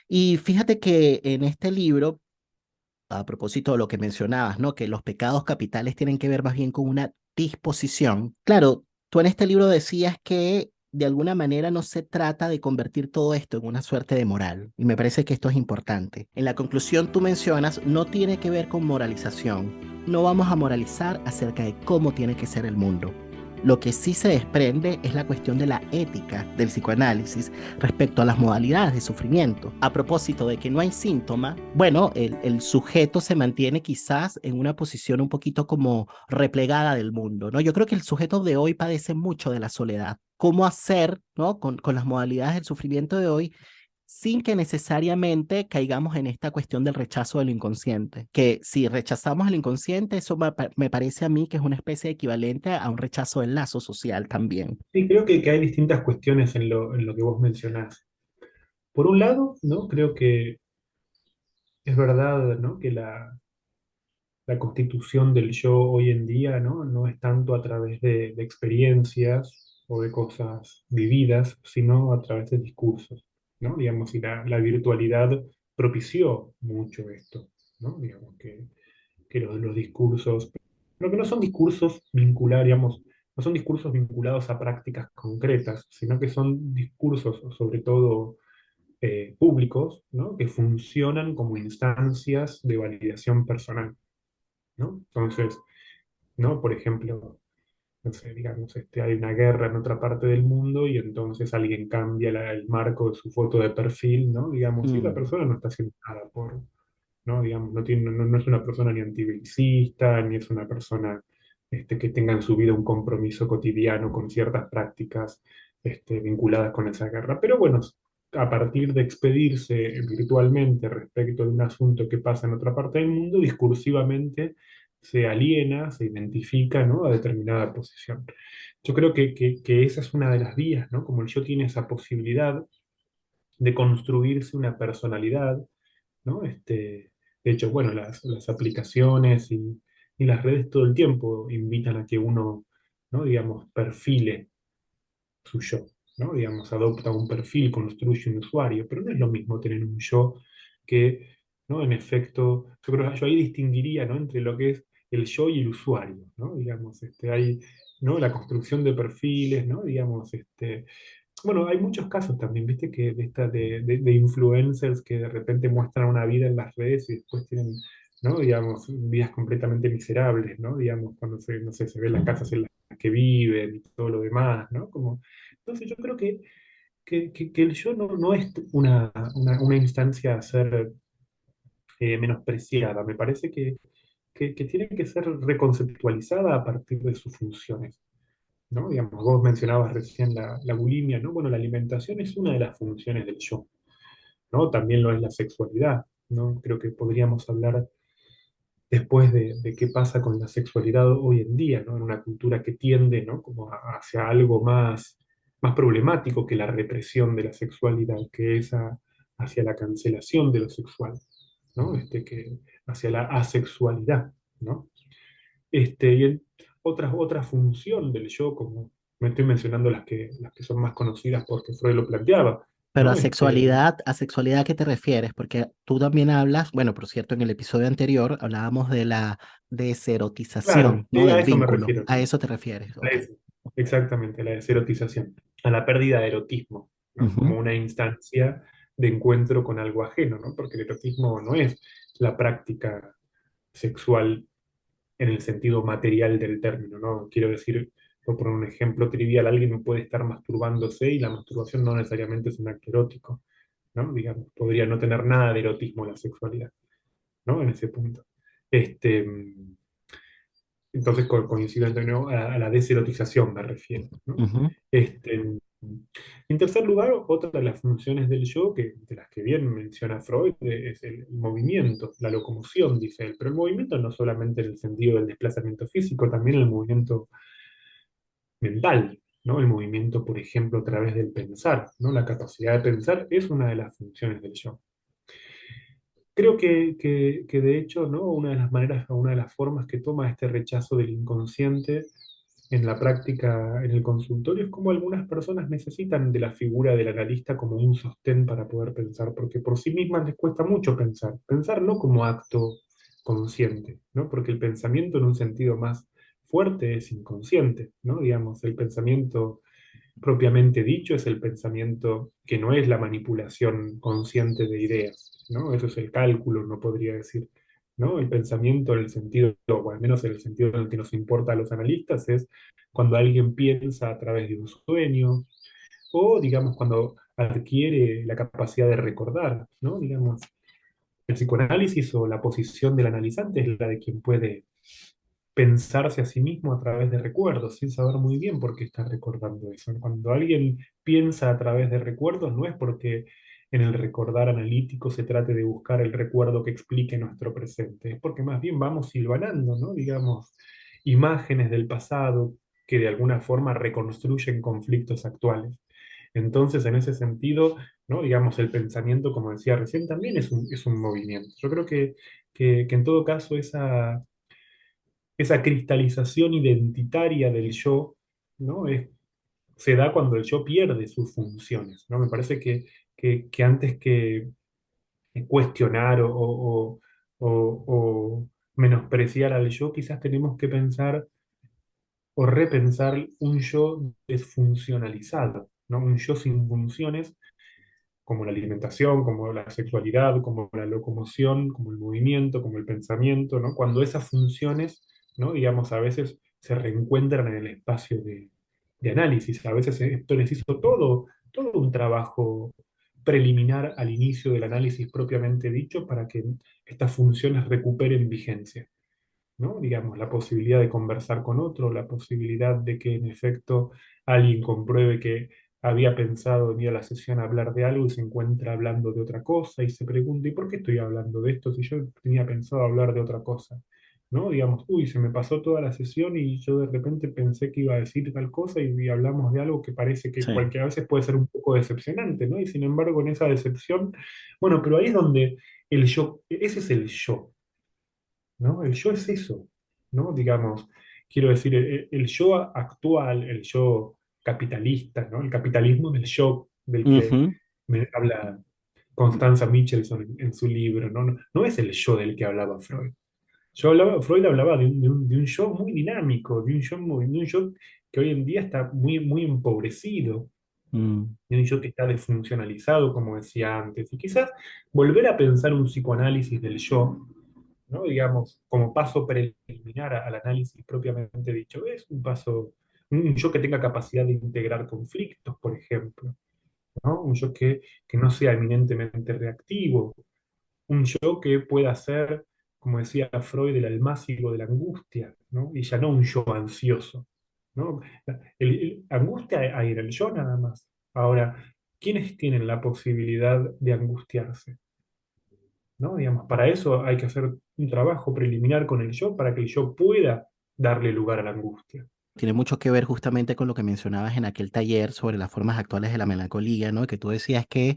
Y fíjate que en este libro, a propósito de lo que mencionabas, ¿no? Que los pecados capitales tienen que ver más bien con una disposición. Claro, tú en este libro decías que de alguna manera no se trata de convertir todo esto en una suerte de moral, y me parece que esto es importante. En la conclusión tú mencionas, no tiene que ver con moralización. No vamos a moralizar acerca de cómo tiene que ser el mundo. Lo que sí se desprende es la cuestión de la ética del psicoanálisis respecto a las modalidades de sufrimiento. A propósito de que no hay síntoma, bueno, el sujeto se mantiene quizás en una posición un poquito como replegada del mundo, ¿no? Yo creo que el sujeto de hoy padece mucho de la soledad. ¿Cómo hacer, ¿no? Con las modalidades del sufrimiento de hoy sin que necesariamente caigamos en esta cuestión del rechazo de lo inconsciente? Que si rechazamos el inconsciente, eso me parece a mí que es una especie de equivalente a un rechazo del lazo social también. Sí, creo que hay distintas cuestiones en lo que vos mencionás. Por un lado, ¿no? Creo que es verdad, ¿no? Que la constitución del yo hoy en día, ¿no? No es tanto a través de experiencias o de cosas vividas, sino a través de discursos, ¿no? Digamos, y la virtualidad propició mucho esto, ¿no? Digamos que los discursos, pero que no son discursos vinculados, digamos, no son discursos vinculados a prácticas concretas, sino que son discursos, sobre todo públicos, ¿no? Que funcionan como instancias de validación personal, ¿no? Entonces, ¿no? Por ejemplo, no sé, digamos, hay una guerra en otra parte del mundo y entonces alguien cambia el marco de su foto de perfil, ¿no? Digamos, y la Mm, persona no está haciendo nada ¿no? Digamos, no es una persona ni antibelicista, ni es una persona que tenga en su vida un compromiso cotidiano con ciertas prácticas vinculadas con esa guerra. Pero bueno, a partir de expedirse virtualmente respecto de un asunto que pasa en otra parte del mundo, discursivamente se aliena, se identifica, ¿no? A determinada posición. Yo creo que esa es una de las vías, ¿no? Como el yo tiene esa posibilidad de construirse una personalidad, ¿no? De hecho, bueno, las aplicaciones y las redes todo el tiempo invitan a que uno, ¿no? Digamos, perfile su yo, ¿no? Digamos, adopta un perfil, construye un usuario, pero no es lo mismo tener un yo que, ¿no? En efecto, yo creo que yo ahí distinguiría, ¿no? Entre lo que es el yo y el usuario, ¿no? Digamos, hay, ¿no? La construcción de perfiles, ¿no? Digamos, bueno, hay muchos casos también, viste, que de influencers que de repente muestran una vida en las redes y después tienen, ¿no? Digamos, vidas completamente miserables, ¿no? Digamos, cuando no sé, se ven las casas en las que viven y todo lo demás, ¿no? Como, entonces yo creo que el yo no es una instancia a ser menospreciada, me parece que tiene que ser reconceptualizada a partir de sus funciones. ¿no? Digamos, vos mencionabas recién la bulimia, ¿no? Bueno, la alimentación es una de las funciones del yo, ¿no? También lo es la sexualidad, ¿no? Creo que podríamos hablar después de qué pasa con la sexualidad hoy en día, ¿no? En una cultura que tiende, ¿no? Como hacia algo más problemático que la represión de la sexualidad, que es hacia la cancelación de lo sexual, ¿no? Hacia la asexualidad, ¿no? Y otra función del yo, como me estoy mencionando las que son más conocidas porque Freud lo planteaba, Pero ¿no? a sexualidad, ¿a qué te refieres? Porque tú también hablas, bueno, por cierto, en el episodio anterior hablábamos de la Claro, deserotización, ¿no? sí, a Del eso me vínculo. refiero. A eso te refieres, A ok. eso, exactamente, a la deserotización, a la pérdida de erotismo, ¿no? Ujú, Como una instancia de encuentro con algo ajeno, ¿no? Porque el erotismo no es la práctica sexual en el sentido material del término, ¿no? Quiero decir, por poner un ejemplo trivial, alguien puede estar masturbándose y la masturbación no necesariamente es un acto erótico, ¿no? Digamos, podría no tener nada de erotismo la sexualidad, ¿no? En ese punto. Este, entonces coincido ¿no? A la deserotización me refiero, ¿no? ujú. En tercer lugar, otra de las funciones del yo, de las que bien menciona Freud, es el movimiento, la locomoción, dice él. Pero el movimiento no solamente en el sentido del desplazamiento físico, también el movimiento mental, ¿no? El movimiento, por ejemplo, a través del pensar, ¿no? La capacidad de pensar es una de las funciones del yo. Creo que de hecho, ¿no? Una de las maneras, o una de las formas que toma este rechazo del inconsciente en la práctica, en el consultorio, es como algunas personas necesitan de la figura del analista como un sostén para poder pensar, porque por sí mismas les cuesta mucho pensar. Pensar no como acto consciente, ¿no? Porque el pensamiento en un sentido más fuerte es inconsciente, ¿no? Digamos, el pensamiento propiamente dicho es el pensamiento que no es la manipulación consciente de ideas, ¿no? Eso es el cálculo, no podría decir, ¿no? El pensamiento en el sentido, o al menos en el sentido en el que nos importa a los analistas, es cuando alguien piensa a través de un sueño, o digamos cuando adquiere la capacidad de recordar, ¿no? Digamos, el psicoanálisis o la posición del analizante es la de quien puede pensarse a sí mismo a través de recuerdos, sin saber muy bien por qué está recordando eso. Cuando alguien piensa a través de recuerdos, no es porque en el recordar analítico se trate de buscar el recuerdo que explique nuestro presente, es porque más bien vamos silvanando, ¿no? Digamos, imágenes del pasado que de alguna forma reconstruyen conflictos actuales. Entonces, en ese sentido, ¿no? Digamos, el pensamiento, como decía recién, también es un movimiento. Yo creo que en todo caso esa cristalización identitaria del yo, ¿no? Se da cuando el yo pierde sus funciones, ¿no? Me parece que antes que cuestionar o menospreciar al yo, quizás tenemos que pensar o repensar un yo desfuncionalizado, ¿no? Un yo sin funciones como la alimentación, como la sexualidad, como la locomoción, como el movimiento, como el pensamiento, ¿no? Cuando esas funciones, ¿no? Digamos, a veces se reencuentran en el espacio de análisis, a veces esto les hizo todo un trabajo preliminar al inicio del análisis propiamente dicho para que estas funciones recuperen vigencia. ¿No? Digamos, la posibilidad de conversar con otro, la posibilidad de que en efecto alguien compruebe que había pensado venir a la sesión a hablar de algo y se encuentra hablando de otra cosa y se pregunta, ¿y por qué estoy hablando de esto si yo tenía pensado hablar de otra cosa? ¿No? Digamos, uy, se me pasó toda la sesión y yo de repente pensé que iba a decir tal cosa y hablamos de algo que parece que Sí. cualquier veces puede ser un poco decepcionante, ¿no? Y sin embargo, en esa decepción, bueno, pero ahí es donde el yo, ese es el yo, ¿no? El yo es eso, ¿no? Digamos, quiero decir, el yo actual, el yo capitalista, ¿no? El capitalismo del yo del que Ujú, me habla Constanza Michelson en su libro, ¿no? No es el yo del que hablaba Freud. Freud hablaba de un yo muy dinámico, de un yo que hoy en día está muy, muy empobrecido, mm, de un yo que está desfuncionalizado, como decía antes. Y quizás volver a pensar un psicoanálisis del yo, ¿no? Digamos, como paso preliminar al análisis propiamente dicho, es un paso, un yo que tenga capacidad de integrar conflictos, por ejemplo, ¿no? Un yo que no sea eminentemente reactivo, un yo que pueda ser, como decía Freud, el almácigo de la angustia, ¿no? Y ya no un yo ansioso. ¿no? Angustia hay en el yo nada más. Ahora, ¿quiénes tienen la posibilidad de angustiarse? ¿No? Digamos, para eso hay que hacer un trabajo preliminar con el yo para que el yo pueda darle lugar a la angustia. Tiene mucho que ver justamente con lo que mencionabas en aquel taller sobre las formas actuales de la melancolía, ¿no? Que tú decías que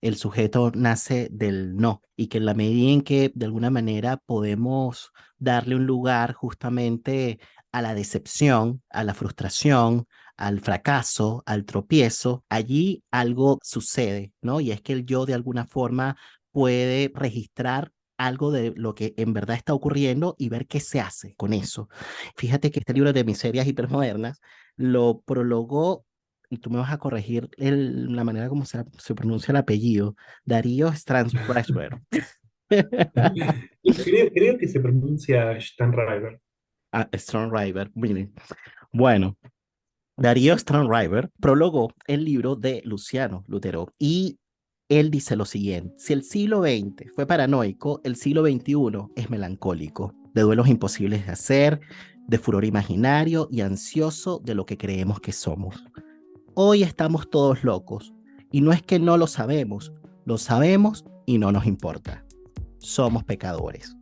el sujeto nace del no y que en la medida en que de alguna manera podemos darle un lugar justamente a la decepción, a la frustración, al fracaso, al tropiezo, allí algo sucede, ¿no? Y es que el yo de alguna forma puede registrar algo de lo que en verdad está ocurriendo y ver qué se hace con eso. Fíjate que este libro de Miserias Hipermodernas lo prologó, y tú me vas a corregir la manera como se pronuncia el apellido, Darío Strasberg. Creo que se pronuncia Steinreiber. Ah, Strasberg, muy bien. Bueno, Darío Strasberg prologó el libro de Luciano Lutero y él dice lo siguiente: si el siglo XX fue paranoico, el siglo XXI es melancólico, de duelos imposibles de hacer, de furor imaginario y ansioso de lo que creemos que somos. Hoy estamos todos locos y no es que no lo sabemos y no nos importa. Somos pecadores.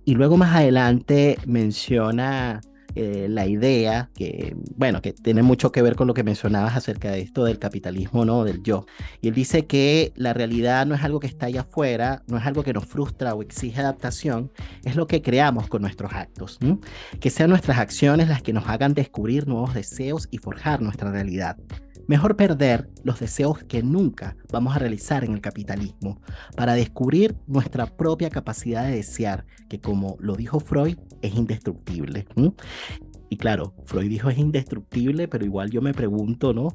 Y luego más adelante menciona la idea que, bueno, que tiene mucho que ver con lo que mencionabas acerca de esto del capitalismo, ¿no? Del yo. Y él dice que la realidad no es algo que está allá afuera, no es algo que nos frustra o exige adaptación, es lo que creamos con nuestros actos. ¿M? Que sean nuestras acciones las que nos hagan descubrir nuevos deseos y forjar nuestra realidad. Mejor perder los deseos que nunca vamos a realizar en el capitalismo para descubrir nuestra propia capacidad de desear, que como lo dijo Freud, es indestructible. ¿M? Y claro, Freud dijo es indestructible, pero igual yo me pregunto, ¿no?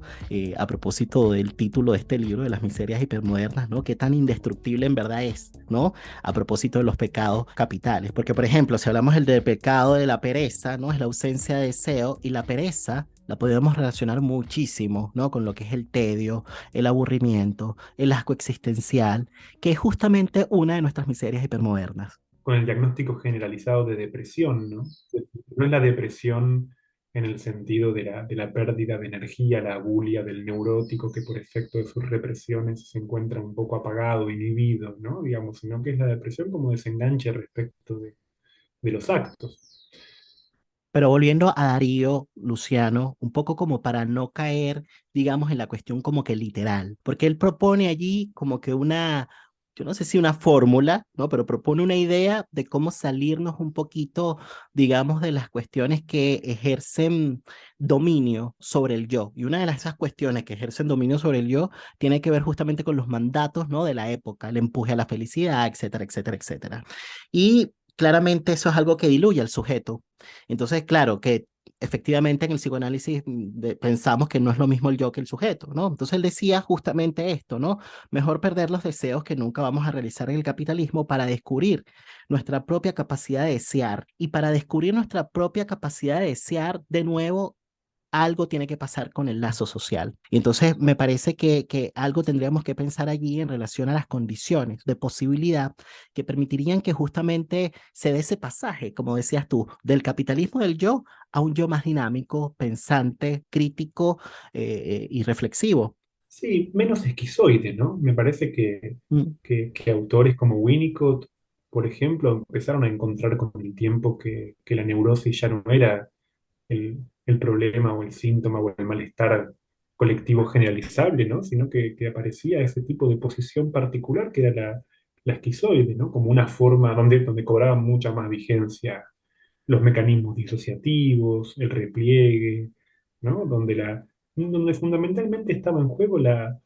A propósito del título de este libro, de las miserias hipermodernas, ¿no? ¿Qué tan indestructible en verdad es, ¿no? A propósito de los pecados capitales. Porque, por ejemplo, si hablamos del pecado de la pereza, ¿no? Es la ausencia de deseo y la pereza la podemos relacionar muchísimo, ¿no? Con lo que es el tedio, el aburrimiento, el asco existencial, que es justamente una de nuestras miserias hipermodernas. Con el diagnóstico generalizado de depresión, ¿no? No es la depresión en el sentido de la pérdida de energía, la abulia del neurótico que por efecto de sus represiones se encuentra un poco apagado, inhibido, ¿no? Digamos, sino que es la depresión como desenganche respecto de los actos. Pero volviendo a Darío, Luciano, un poco como para no caer, digamos, en la cuestión como que literal, porque él propone allí como que una, yo no sé si una fórmula, ¿no? Pero propone una idea de cómo salirnos un poquito, digamos, de las cuestiones que ejercen dominio sobre el yo. Y una de esas cuestiones que ejercen dominio sobre el yo tiene que ver justamente con los mandatos, ¿no? De la época, el empuje a la felicidad, etcétera, etcétera, etcétera. Y claramente eso es algo que diluye al sujeto. Entonces, claro que efectivamente en el psicoanálisis pensamos que no es lo mismo el yo que el sujeto, ¿no? Entonces él decía justamente esto, ¿no? Mejor perder los deseos que nunca vamos a realizar en el capitalismo para descubrir nuestra propia capacidad de desear. Y para descubrir nuestra propia capacidad de desear, de nuevo, algo tiene que pasar con el lazo social. Y entonces me parece que algo tendríamos que pensar allí en relación a las condiciones de posibilidad que permitirían que justamente se dé ese pasaje, como decías tú, del capitalismo del yo a un yo más dinámico, pensante, crítico y reflexivo. Sí, menos esquizoide, ¿no? Me parece Mm. que autores como Winnicott, por ejemplo, empezaron a encontrar con el tiempo que la neurosis ya no era el problema o el síntoma o el malestar colectivo generalizable, ¿no? Sino que aparecía ese tipo de posición particular que era la esquizoide, ¿no? Como una forma donde cobraban mucha más vigencia los mecanismos disociativos, el repliegue, ¿no? Donde fundamentalmente estaba en juego la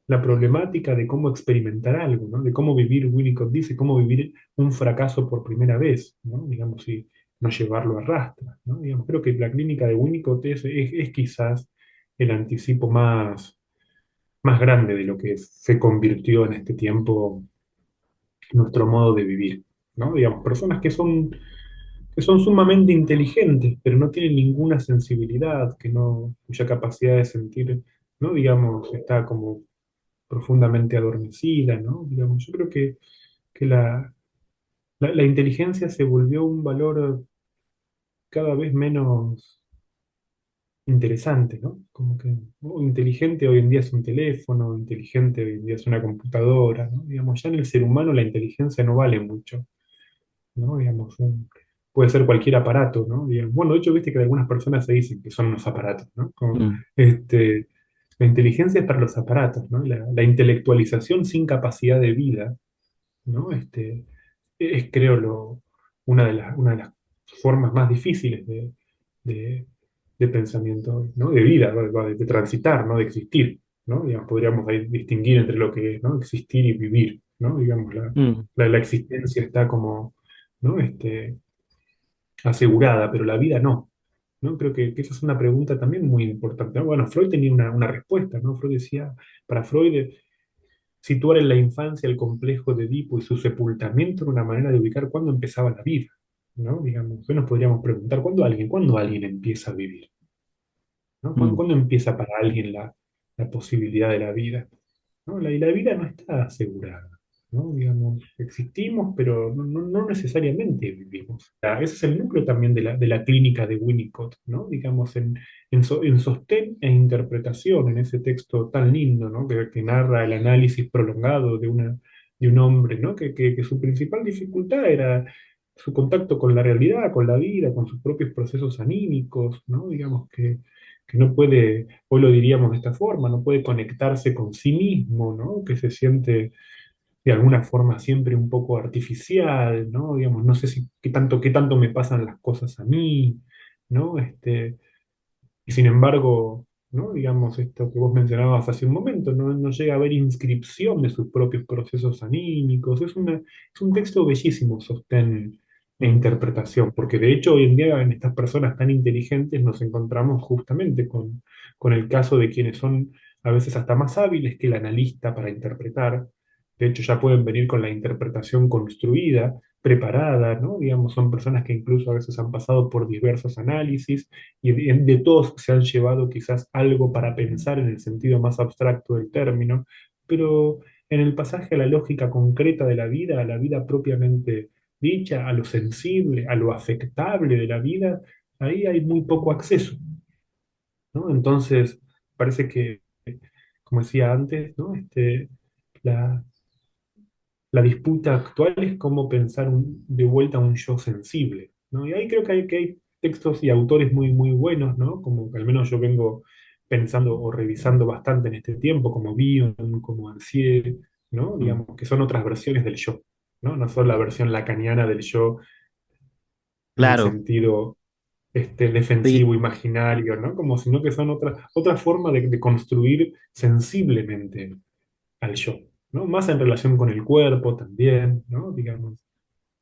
problemática de cómo experimentar algo, ¿no? De cómo vivir, Winnicott dice, cómo vivir un fracaso por primera vez, ¿no? Digamos, y no llevarlo a rastras, ¿no? Digamos, creo que la clínica de Winnicott es quizás el anticipo más grande de lo que se convirtió en este tiempo nuestro modo de vivir, ¿no? Digamos, personas que son sumamente inteligentes, pero no tienen ninguna sensibilidad, cuya capacidad de sentir, ¿no? Digamos, está como profundamente adormecida, ¿no? Digamos, yo creo que la inteligencia se volvió un valor cada vez menos, interesante, ¿no? Como que inteligente hoy en día es un teléfono, inteligente hoy en día es una computadora, ¿no? Digamos, ya en el ser humano la inteligencia no vale mucho, ¿no? Digamos, puede ser cualquier aparato, ¿no? Digamos, bueno, de hecho, viste que algunas personas se dicen que son unos aparatos, ¿no? Como, Mm, este, la inteligencia es para los aparatos, ¿no? La intelectualización sin capacidad de vida, ¿no? Es creo una de las formas más difíciles de- de pensamiento, ¿no? De vida, de transitar, ¿no? De existir, ¿no? Digamos, podríamos ahí distinguir entre lo que es, ¿no? Existir y vivir, ¿no? Digamos, mm, la existencia está como, ¿no? Asegurada, pero la vida no. ¿No? Creo que esa es una pregunta también muy importante, ¿no? Bueno, Freud tenía una respuesta, ¿no? Freud decía, para Freud, situar en la infancia el complejo de Edipo y su sepultamiento era una manera de ubicar cuándo empezaba la vida, ¿no? Digamos, hoy nos podríamos preguntar, cuándo alguien empieza a vivir? ¿No? mm, ¿Cuándo empieza para alguien la posibilidad de la vida? ¿No? Y la vida no está asegurada, ¿no? Digamos, existimos, pero no necesariamente vivimos. Ese es el núcleo también de la clínica de Winnicott, ¿no? Digamos, en sostén e interpretación, en ese texto tan lindo, ¿no? Que narra el análisis prolongado de un hombre, ¿no? Que su principal dificultad era su contacto con la realidad, con la vida, con sus propios procesos anímicos, ¿no? Digamos que no puede, hoy lo diríamos de esta forma, no puede conectarse con sí mismo, ¿no? Que se siente de alguna forma siempre un poco artificial, ¿no? Digamos, no sé si qué tanto me pasan las cosas a mí, ¿no? Y sin embargo, ¿no? Digamos, esto que vos mencionabas hace un momento, no llega a haber inscripción de sus propios procesos anímicos. Es un texto bellísimo, sostén e mm. interpretación, porque de hecho hoy en día en estas personas tan inteligentes nos encontramos justamente con el caso de quienes son a veces hasta más hábiles que el analista para interpretar. De hecho, ya pueden venir con la interpretación construida, preparada, ¿no? Digamos, son personas que incluso a veces han pasado por diversos análisis y de todos se han llevado quizás algo para pensar en el sentido más abstracto del término, pero en el pasaje a la lógica concreta de la vida, a la vida propiamente dicha, a lo sensible, a lo afectable de la vida, ahí hay muy poco acceso, ¿no? Entonces, parece que, como decía antes, ¿no? La, la disputa actual es cómo pensar de vuelta un yo sensible, ¿no? Y ahí creo que hay textos y autores muy buenos, ¿no? Como que al menos yo vengo pensando o revisando bastante en este tiempo, como Bion, como Ansier, ¿no? Mm. Digamos, que son otras versiones del yo, ¿no? No son la versión lacaniana del yo en el Claro, sentido sí, defensivo, imaginario, ¿no? Como sino que son otra forma de construir sensiblemente al yo, ¿no? Más en relación con el cuerpo también, ¿no? Digamos,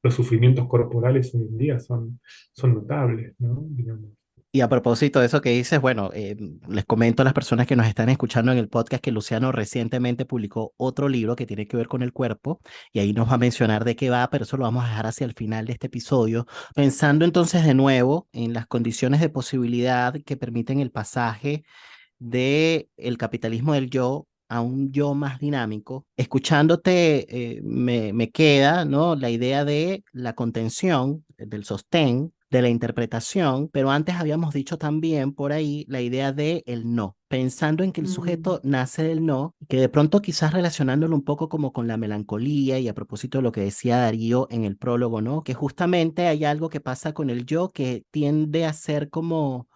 los sufrimientos corporales hoy en día son notables, ¿no? Digamos. y a propósito de eso que dices, bueno, les comento a las personas que nos están escuchando en el podcast que Luciano recientemente publicó otro libro que tiene que ver con el cuerpo y ahí nos va a mencionar de qué va, pero eso lo vamos a dejar hacia el final de este episodio, pensando entonces de nuevo en las condiciones de posibilidad que permiten el pasaje de el capitalismo del yo a un yo más dinámico. Escuchándote, me queda, ¿no? La idea de la contención, del sostén, de la interpretación, pero antes habíamos dicho también por ahí la idea de el no, pensando en que el sujeto nace del no, que de pronto quizás relacionándolo un poco como con la melancolía y a propósito de lo que decía Darío en el prólogo, ¿no? Que justamente hay algo que pasa con el yo que tiende a ser como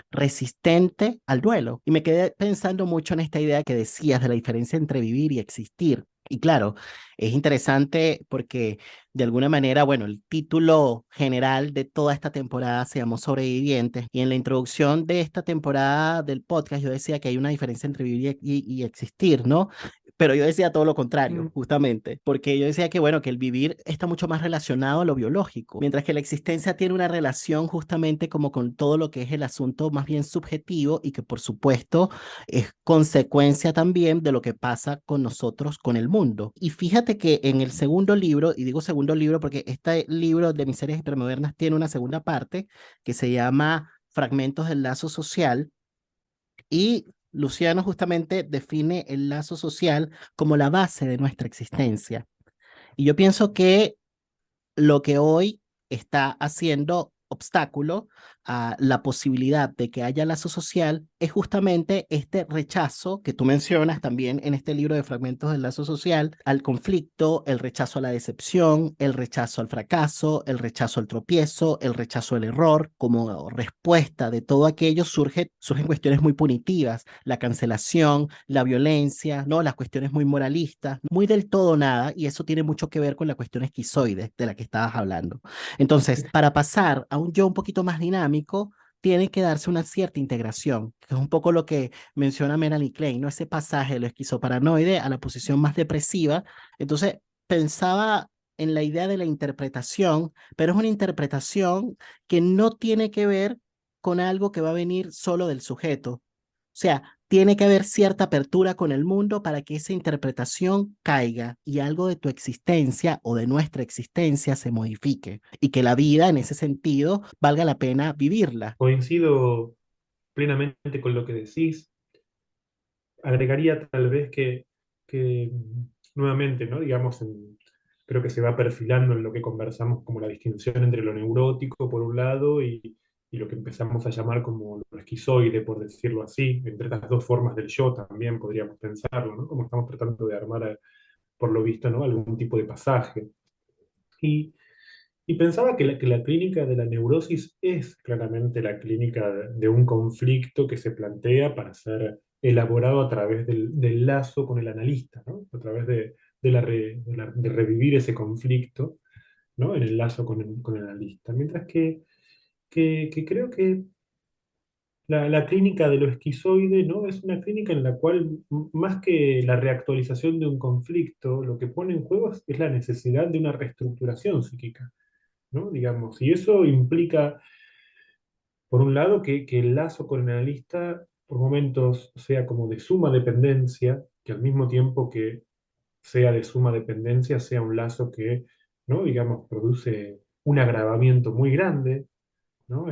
resistente al duelo. Y me quedé pensando mucho en esta idea que decías de la diferencia entre vivir y existir. Y claro, es interesante porque de alguna manera, bueno, el título general de toda esta temporada se llamó Sobrevivientes. Y en la introducción de esta temporada del podcast yo decía que hay una diferencia entre vivir y existir, ¿no? Pero yo decía todo lo contrario, justamente, porque yo decía que, bueno, que el vivir está mucho más relacionado a lo biológico, mientras que la existencia tiene una relación justamente como con todo lo que es el asunto más bien subjetivo y que por supuesto es consecuencia también de lo que pasa con nosotros, con el mundo. Y fíjate que en el segundo libro, y digo segundo libro porque este libro de Miserias Hipermodernas tiene una segunda parte que se llama Fragmentos del Lazo Social, y Luciano justamente define el lazo social como la base de nuestra existencia. Y yo pienso que lo que hoy está haciendo obstáculo a la posibilidad de que haya lazo social es justamente este rechazo que tú mencionas también en este libro de Fragmentos del Lazo Social, al conflicto, el rechazo a la decepción, el rechazo al fracaso, el rechazo al tropiezo, el rechazo al error. Como respuesta de todo aquello surgen cuestiones muy punitivas, la cancelación, la violencia, ¿no? Las cuestiones muy moralistas, muy del todo nada, y eso tiene mucho que ver con la cuestión esquizoide de la que estabas hablando. Entonces, para pasar a un yo un poquito más dinámico, tiene que darse una cierta integración, que es un poco lo que menciona Melanie Klein, ¿no? Ese pasaje de lo esquizoparanoide a la posición más depresiva. Entonces, pensaba en la idea de la interpretación, pero es una interpretación que no tiene que ver con algo que va a venir solo del sujeto. O sea, tiene que haber cierta apertura con el mundo para que esa interpretación caiga y algo de tu existencia o de nuestra existencia se modifique y que la vida en ese sentido valga la pena vivirla. Coincido plenamente con lo que decís. Agregaría tal vez que nuevamente, ¿no? Digamos, creo que se va perfilando en lo que conversamos como la distinción entre lo neurótico por un lado y lo que empezamos a llamar como lo esquizoide, por decirlo así, entre estas dos formas del yo también podríamos pensarlo, ¿no? Como estamos tratando de armar, por lo visto, ¿no? Algún tipo de pasaje. Y, y pensaba que la clínica de la neurosis es claramente la clínica de un conflicto que se plantea para ser elaborado a través del lazo con el analista, ¿no? A través de revivir ese conflicto, ¿no? En el lazo con el analista. Mientras que creo que la clínica de lo esquizoide, ¿no? Es una clínica en la cual, más que la reactualización de un conflicto, lo que pone en juego es la necesidad de una reestructuración psíquica, ¿no? Digamos, y eso implica, por un lado, que el lazo con el analista por momentos sea como de suma dependencia, que al mismo tiempo que sea de suma dependencia, sea un lazo que, ¿no? Digamos, produce un agravamiento muy grande, ¿no?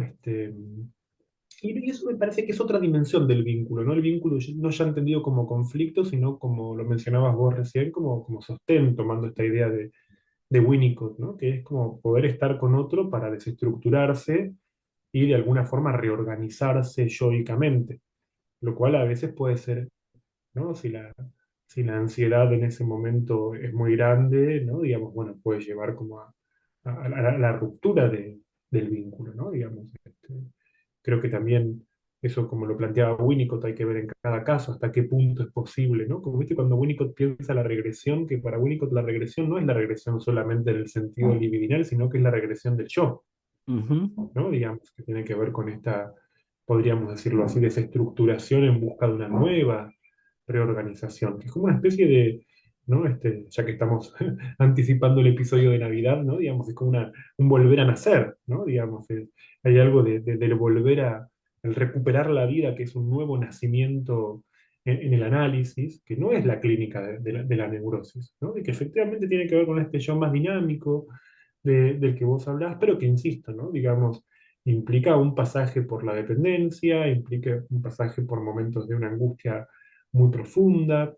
Y eso me parece que es otra dimensión del vínculo, ¿no? El vínculo no ya entendido como conflicto, sino como lo mencionabas vos recién, como sostén, tomando esta idea de Winnicott, ¿no? Que es como poder estar con otro para desestructurarse y de alguna forma reorganizarse yoicamente, lo cual a veces puede ser, ¿no? Si la ansiedad en ese momento es muy grande, ¿no? Digamos, bueno, puede llevar como a la ruptura del vínculo, ¿no? Digamos, creo que también eso, como lo planteaba Winnicott, hay que ver en cada caso hasta qué punto es posible, ¿no? Como viste, cuando Winnicott piensa la regresión, que para Winnicott la regresión no es la regresión solamente en el sentido libidinal, sino que es la regresión del yo, Ujú. ¿no? Digamos, que tiene que ver con esta, podríamos decirlo así, desestructuración en busca de una nueva reorganización, que es como una especie de, ¿no? Ya que estamos anticipando el episodio de Navidad, ¿no? Digamos, es como un volver a nacer, ¿no? Digamos, hay algo del volver el recuperar la vida, que es un nuevo nacimiento en el análisis, que no es la clínica de la neurosis, ¿no? Y que efectivamente tiene que ver con este yo más dinámico del que vos hablás, pero que, insisto, ¿no? Digamos, implica un pasaje por la dependencia, implica un pasaje por momentos de una angustia muy profunda.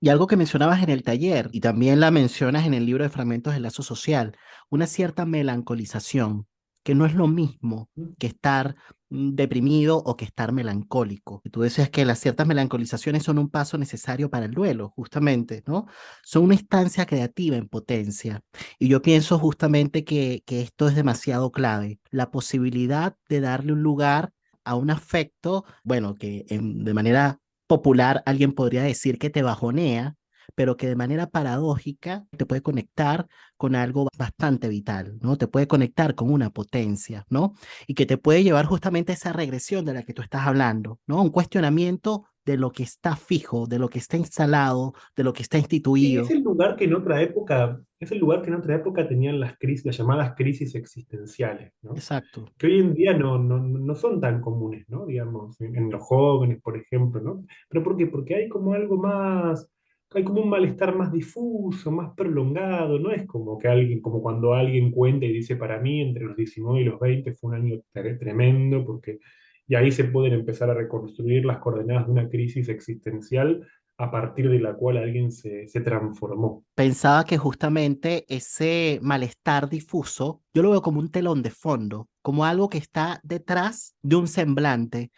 Y algo que mencionabas en el taller y también la mencionas en el libro de Fragmentos del Lazo Social, una cierta melancolización, que no es lo mismo que estar deprimido o que estar melancólico. Y tú decías que las ciertas melancolizaciones son un paso necesario para el duelo, justamente, ¿no? Son una instancia creativa en potencia. Y yo pienso justamente que esto es demasiado clave, la posibilidad de darle un lugar a un afecto, bueno, de manera popular, alguien podría decir que te bajonea, pero que de manera paradójica te puede conectar con algo bastante vital, ¿no? Te puede conectar con una potencia, ¿no? Y que te puede llevar justamente a esa regresión de la que tú estás hablando, ¿no? Un cuestionamiento de lo que está fijo, de lo que está instalado, de lo que está Sí, es instituido. el lugar que en otra época, es el lugar que en otra época tenían las crisis, las llamadas crisis existenciales, ¿no? Exacto. Que hoy en día no son tan comunes, ¿no? Digamos, en los jóvenes, por ejemplo, ¿no? ¿Pero por qué? Porque hay como algo más, hay como un malestar más difuso, más prolongado, no es como que alguien, como cuando alguien cuenta y dice, para mí, entre los 19 y los 20 fue un año tremendo, porque, y ahí se pueden empezar a reconstruir las coordenadas de una crisis existencial a partir de la cual alguien se transformó. Pensaba que justamente ese malestar difuso, yo lo veo como un telón de fondo, como algo que está detrás de un semblante.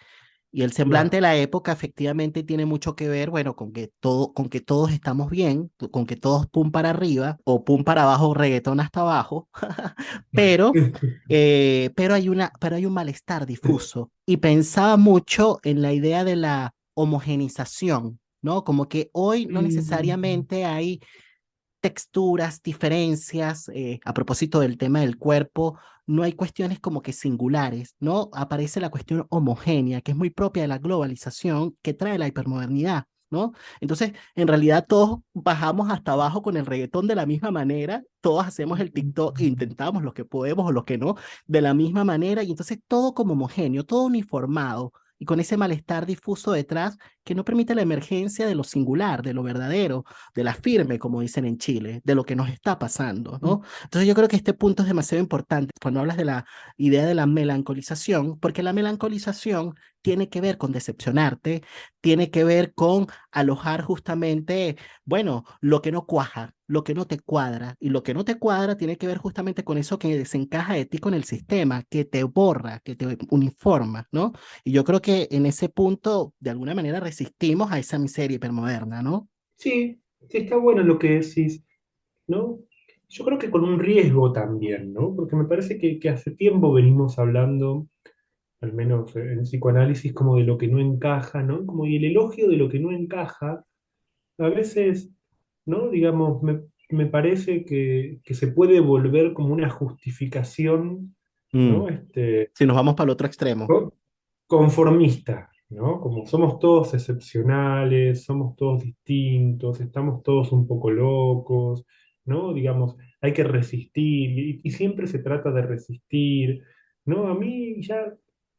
Y el semblante Claro. de la época efectivamente tiene mucho que ver, bueno, con que todos estamos bien, con que todos pum para arriba o pum para abajo, reggaetón hasta abajo, pero, pero hay un malestar difuso. Y pensaba mucho en la idea de la homogenización, ¿no? Como que hoy no Mm, necesariamente hay texturas, diferencias, a propósito del tema del cuerpo, no hay cuestiones como que singulares, ¿no? Aparece la cuestión homogénea, que es muy propia de la globalización que trae la hipermodernidad, ¿no? Entonces, en realidad todos bajamos hasta abajo con el reggaetón de la misma manera, todos hacemos el TikTok, e intentamos lo que podemos o lo que no, de la misma manera, y entonces todo como homogéneo, todo uniformado. Y con ese malestar difuso detrás que no permite la emergencia de lo singular, de lo verdadero, de la firme, como dicen en Chile, de lo que nos está pasando, ¿no? Entonces yo creo que este punto es demasiado importante cuando hablas de la idea de la melancolización, porque la melancolización tiene que ver con decepcionarte, tiene que ver con alojar justamente, bueno, lo que no cuaja, lo que no te cuadra, y lo que no te cuadra tiene que ver justamente con eso que desencaja de ti con el sistema, que te borra, que te uniforma, ¿no? Y yo creo que en ese punto, de alguna manera, resistimos a esa miseria hipermoderna, ¿no? sí, sí, está bueno lo que decís, ¿no? Yo creo que con un riesgo también, ¿no? Porque me parece que hace tiempo venimos hablando, al menos en psicoanálisis, como de lo que no encaja, ¿no? Como y el elogio de lo que no encaja, a veces, ¿no? Digamos, me parece que se puede volver como una justificación, Mm. ¿no? Si nos vamos para el otro extremo. Co- Conformista, ¿no? Como somos todos excepcionales, somos todos distintos, estamos todos un poco locos, ¿no? Digamos, hay que resistir y siempre se trata de resistir, ¿no? A mí ya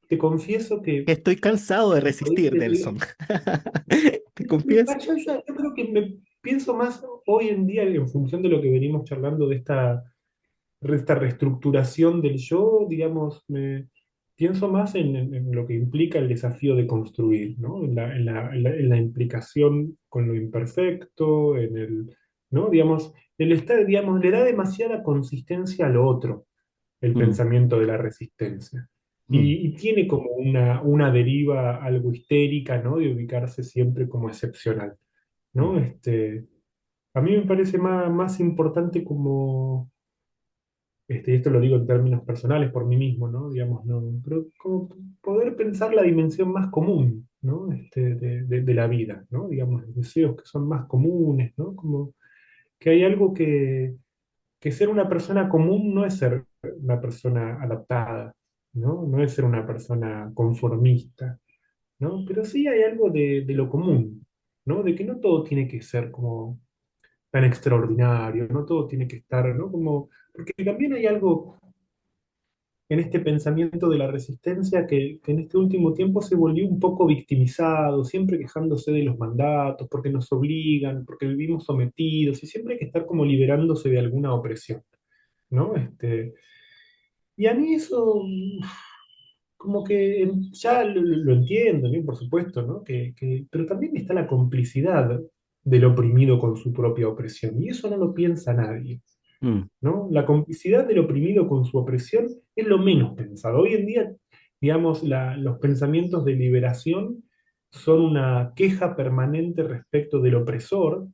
te confieso que Estoy cansado de hoy resistir, te Nelson. digo, ¿Te confieso? yo creo que me pienso más hoy en día en función de lo que venimos charlando de esta reestructuración del yo, digamos, me pienso más en lo que implica el desafío de construir, ¿no? En la implicación con lo imperfecto, ¿no? Digamos, digamos, le da demasiada consistencia a lo otro, el Mm, pensamiento de la resistencia. mm, Y tiene como una deriva algo histérica, ¿no? De ubicarse siempre como excepcional, mm, ¿no? A mí me parece más importante como y esto lo digo en términos personales por mí mismo, ¿no? Digamos, no, pero como poder pensar la dimensión más común, ¿no? De la vida, ¿no? Digamos, los deseos que son más comunes, ¿no? Como que hay algo que ser una persona común no es ser una persona adaptada, ¿no? No es ser una persona conformista, ¿no? Pero sí hay algo de lo común, ¿no? De que no todo tiene que ser como tan extraordinario, no todo tiene que estar, ¿no? Como, porque también hay algo en este pensamiento de la resistencia que en este último tiempo se volvió un poco victimizado, siempre quejándose de los mandatos, porque nos obligan, porque vivimos sometidos, y siempre hay que estar como liberándose de alguna opresión, ¿no? Y a mí eso, como que ya lo entiendo, ¿no? Por supuesto, ¿no? Pero también está la complicidad del oprimido con su propia opresión, y eso no lo piensa nadie. mm, ¿No? La complicidad del oprimido con su opresión es lo menos pensado. Hoy en día, digamos, los pensamientos de liberación son una queja permanente respecto del opresor,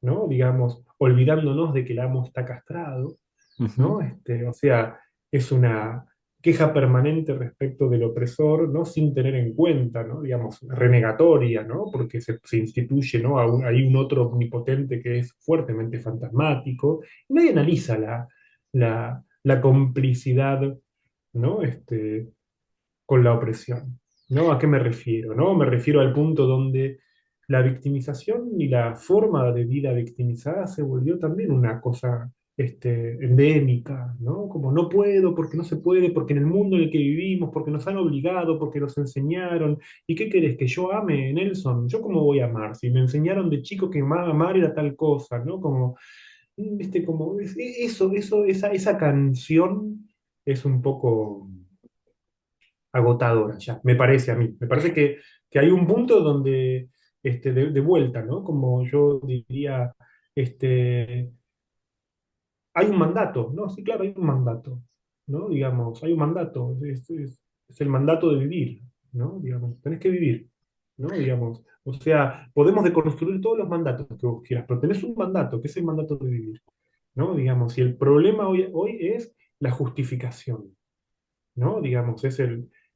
¿no? Digamos, olvidándonos de que el amo está castrado, ujú, ¿no? O sea, es una queja permanente respecto del opresor, ¿no? Sin tener en cuenta, ¿no? Digamos, renegatoria, ¿no? Porque se instituye, ¿no? Hay un otro omnipotente que es fuertemente fantasmático. Y nadie analiza la complicidad, ¿no? Con la opresión, ¿no? ¿A qué me refiero, no? Me refiero al punto donde la victimización y la forma de vida victimizada se volvió también una cosa endémica, ¿no? Como no puedo, porque no se puede, porque en el mundo en el que vivimos, porque nos han obligado, porque nos enseñaron. ¿Y qué querés? ¿Que yo ame, Nelson? ¿Yo cómo voy a amar? Si me enseñaron de chico que amar era tal cosa, ¿no? Como, como esa canción es un poco agotadora ya, me parece a mí. Me parece que hay un punto donde de vuelta, ¿no? Como yo diría, este, hay un mandato, ¿no? Sí, claro, hay un mandato, ¿no? Digamos, hay un mandato, es el mandato de vivir, ¿no? Digamos, tenés que vivir, ¿no? Digamos, o sea, podemos deconstruir todos los mandatos que vos quieras, pero tenés un mandato, que es el mandato de vivir, ¿no? Digamos, y el problema hoy es la justificación, ¿no? Digamos, es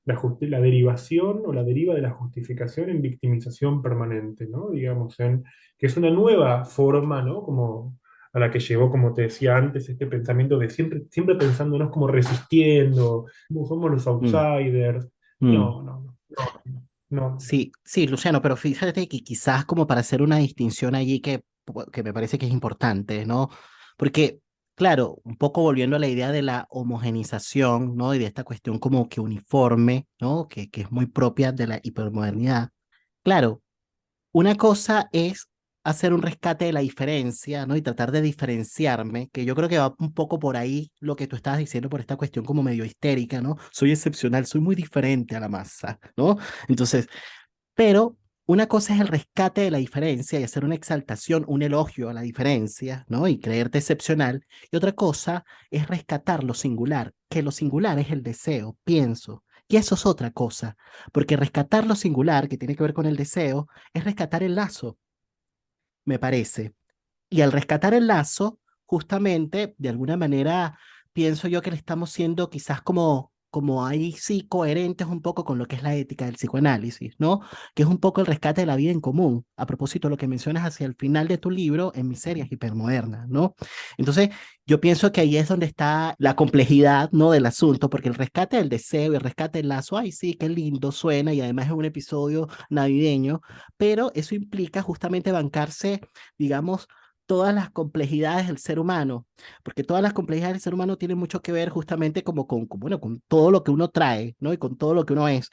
la derivación o la deriva de la justificación en victimización permanente, ¿no? Digamos, que es una nueva forma, ¿no? Como a la que llegó, como te decía antes, este pensamiento de siempre pensándonos como resistiendo, como somos los Mm, outsiders. mm. No, no, no, no, no. Sí, sí, Luciano, pero fíjate que quizás como para hacer una distinción allí que me parece que es importante, ¿no? Porque, claro, un poco volviendo a la idea de la homogenización, ¿no? Y de esta cuestión como que uniforme, ¿no? Que es muy propia de la hipermodernidad. Claro, una cosa es hacer un rescate de la diferencia, ¿no? Y tratar de diferenciarme, que yo creo que va un poco por ahí lo que tú estabas diciendo por esta cuestión como medio histérica, ¿no? Soy excepcional, soy muy diferente a la masa, ¿no? Entonces, pero una cosa es el rescate de la diferencia y hacer una exaltación, un elogio a la diferencia, ¿no? Y creerte excepcional. Y otra cosa es rescatar lo singular, que lo singular es el deseo, pienso. Y eso es otra cosa, porque rescatar lo singular, que tiene que ver con el deseo, es rescatar el lazo, me parece. Y al rescatar el lazo, justamente, de alguna manera, pienso yo que le estamos siendo quizás como ahí sí coherentes un poco con lo que es la ética del psicoanálisis, ¿no? Que es un poco el rescate de la vida en común, a propósito de lo que mencionas hacia el final de tu libro en Miserias Hipermodernas, ¿no? Entonces, yo pienso que ahí es donde está la complejidad, ¿no? Del asunto, porque el rescate del deseo y el rescate del lazo, ay, sí, qué lindo suena y además es un episodio navideño, pero eso implica justamente bancarse, digamos, todas las complejidades del ser humano, porque todas las complejidades del ser humano tienen mucho que ver justamente como bueno, con todo lo que uno trae, ¿no? Y con todo lo que uno es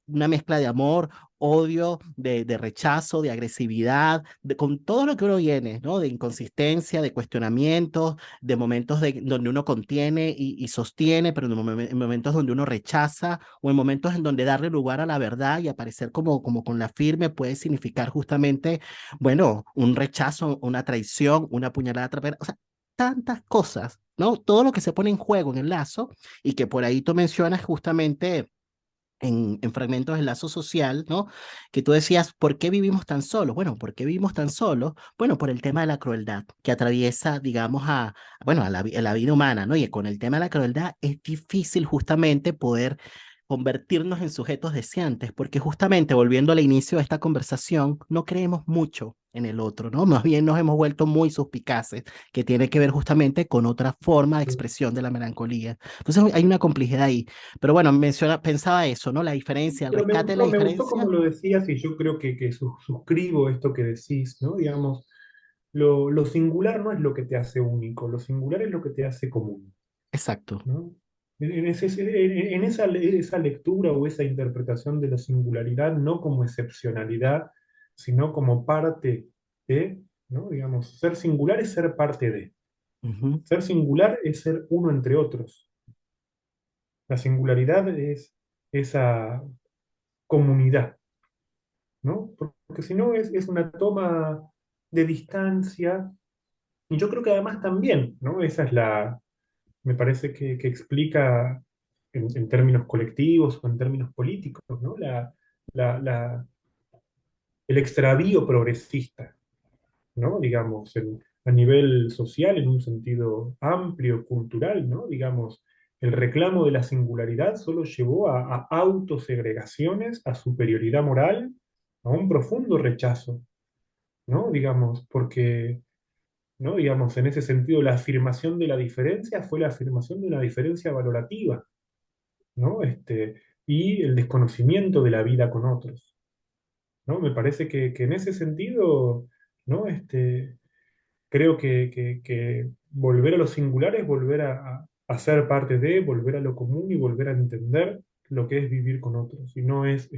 una mezcla de amor, odio, de rechazo, de agresividad, con todo lo que uno viene, ¿no? De inconsistencia, de cuestionamientos, de momentos donde uno contiene y sostiene, pero en momentos donde uno rechaza o en momentos en donde darle lugar a la verdad y aparecer como con la firme puede significar justamente, bueno, un rechazo, una traición, una puñalada trapera, o sea, tantas cosas, ¿no? Todo lo que se pone en juego en el lazo y que por ahí tú mencionas justamente en fragmentos del lazo social, ¿no? Que tú decías, ¿por qué vivimos tan solos? Bueno, ¿por qué vivimos tan solos? Bueno, por el tema de la crueldad que atraviesa, digamos, bueno, a la vida humana, ¿no? Y con el tema de la crueldad es difícil justamente poder convertirnos en sujetos deseantes, porque justamente volviendo al inicio de esta conversación, no creemos mucho en el otro, ¿no? Más bien nos hemos vuelto muy suspicaces, que tiene que ver justamente con otra forma de expresión de la melancolía. Entonces hay una complejidad ahí. Pero bueno, pensaba eso, ¿no? La diferencia, el Pero rescate de la me gustó como diferencia. lo decías y yo creo que suscribo esto que decís, ¿no? Digamos, lo singular no es lo que te hace único, lo singular es lo que te hace común, Exacto. ¿no? Esa lectura o esa interpretación de la singularidad, no como excepcionalidad, sino como parte de, ¿no? Digamos, ser singular es ser parte de. Ujú, Ser singular es ser uno entre otros. La singularidad es esa comunidad, ¿no? Porque si no es una toma de distancia, y yo creo que además también, ¿no? Esa es me parece que explica en términos colectivos o en términos políticos, ¿no? La, la- el extravío progresista, ¿no? Digamos, a nivel social, en un sentido amplio, cultural, ¿no? Digamos, el reclamo de la singularidad solo llevó a autosegregaciones, a superioridad moral, a un profundo rechazo, ¿no? Digamos, porque, ¿no? Digamos, en ese sentido, la afirmación de la diferencia fue la afirmación de una diferencia valorativa, ¿no? Y el desconocimiento de la vida con otros, ¿no? Me parece que en ese sentido, ¿no? Creo que volver a lo singular es volver a ser parte de, volver a lo común y volver a entender lo que es vivir con otros. Y no es,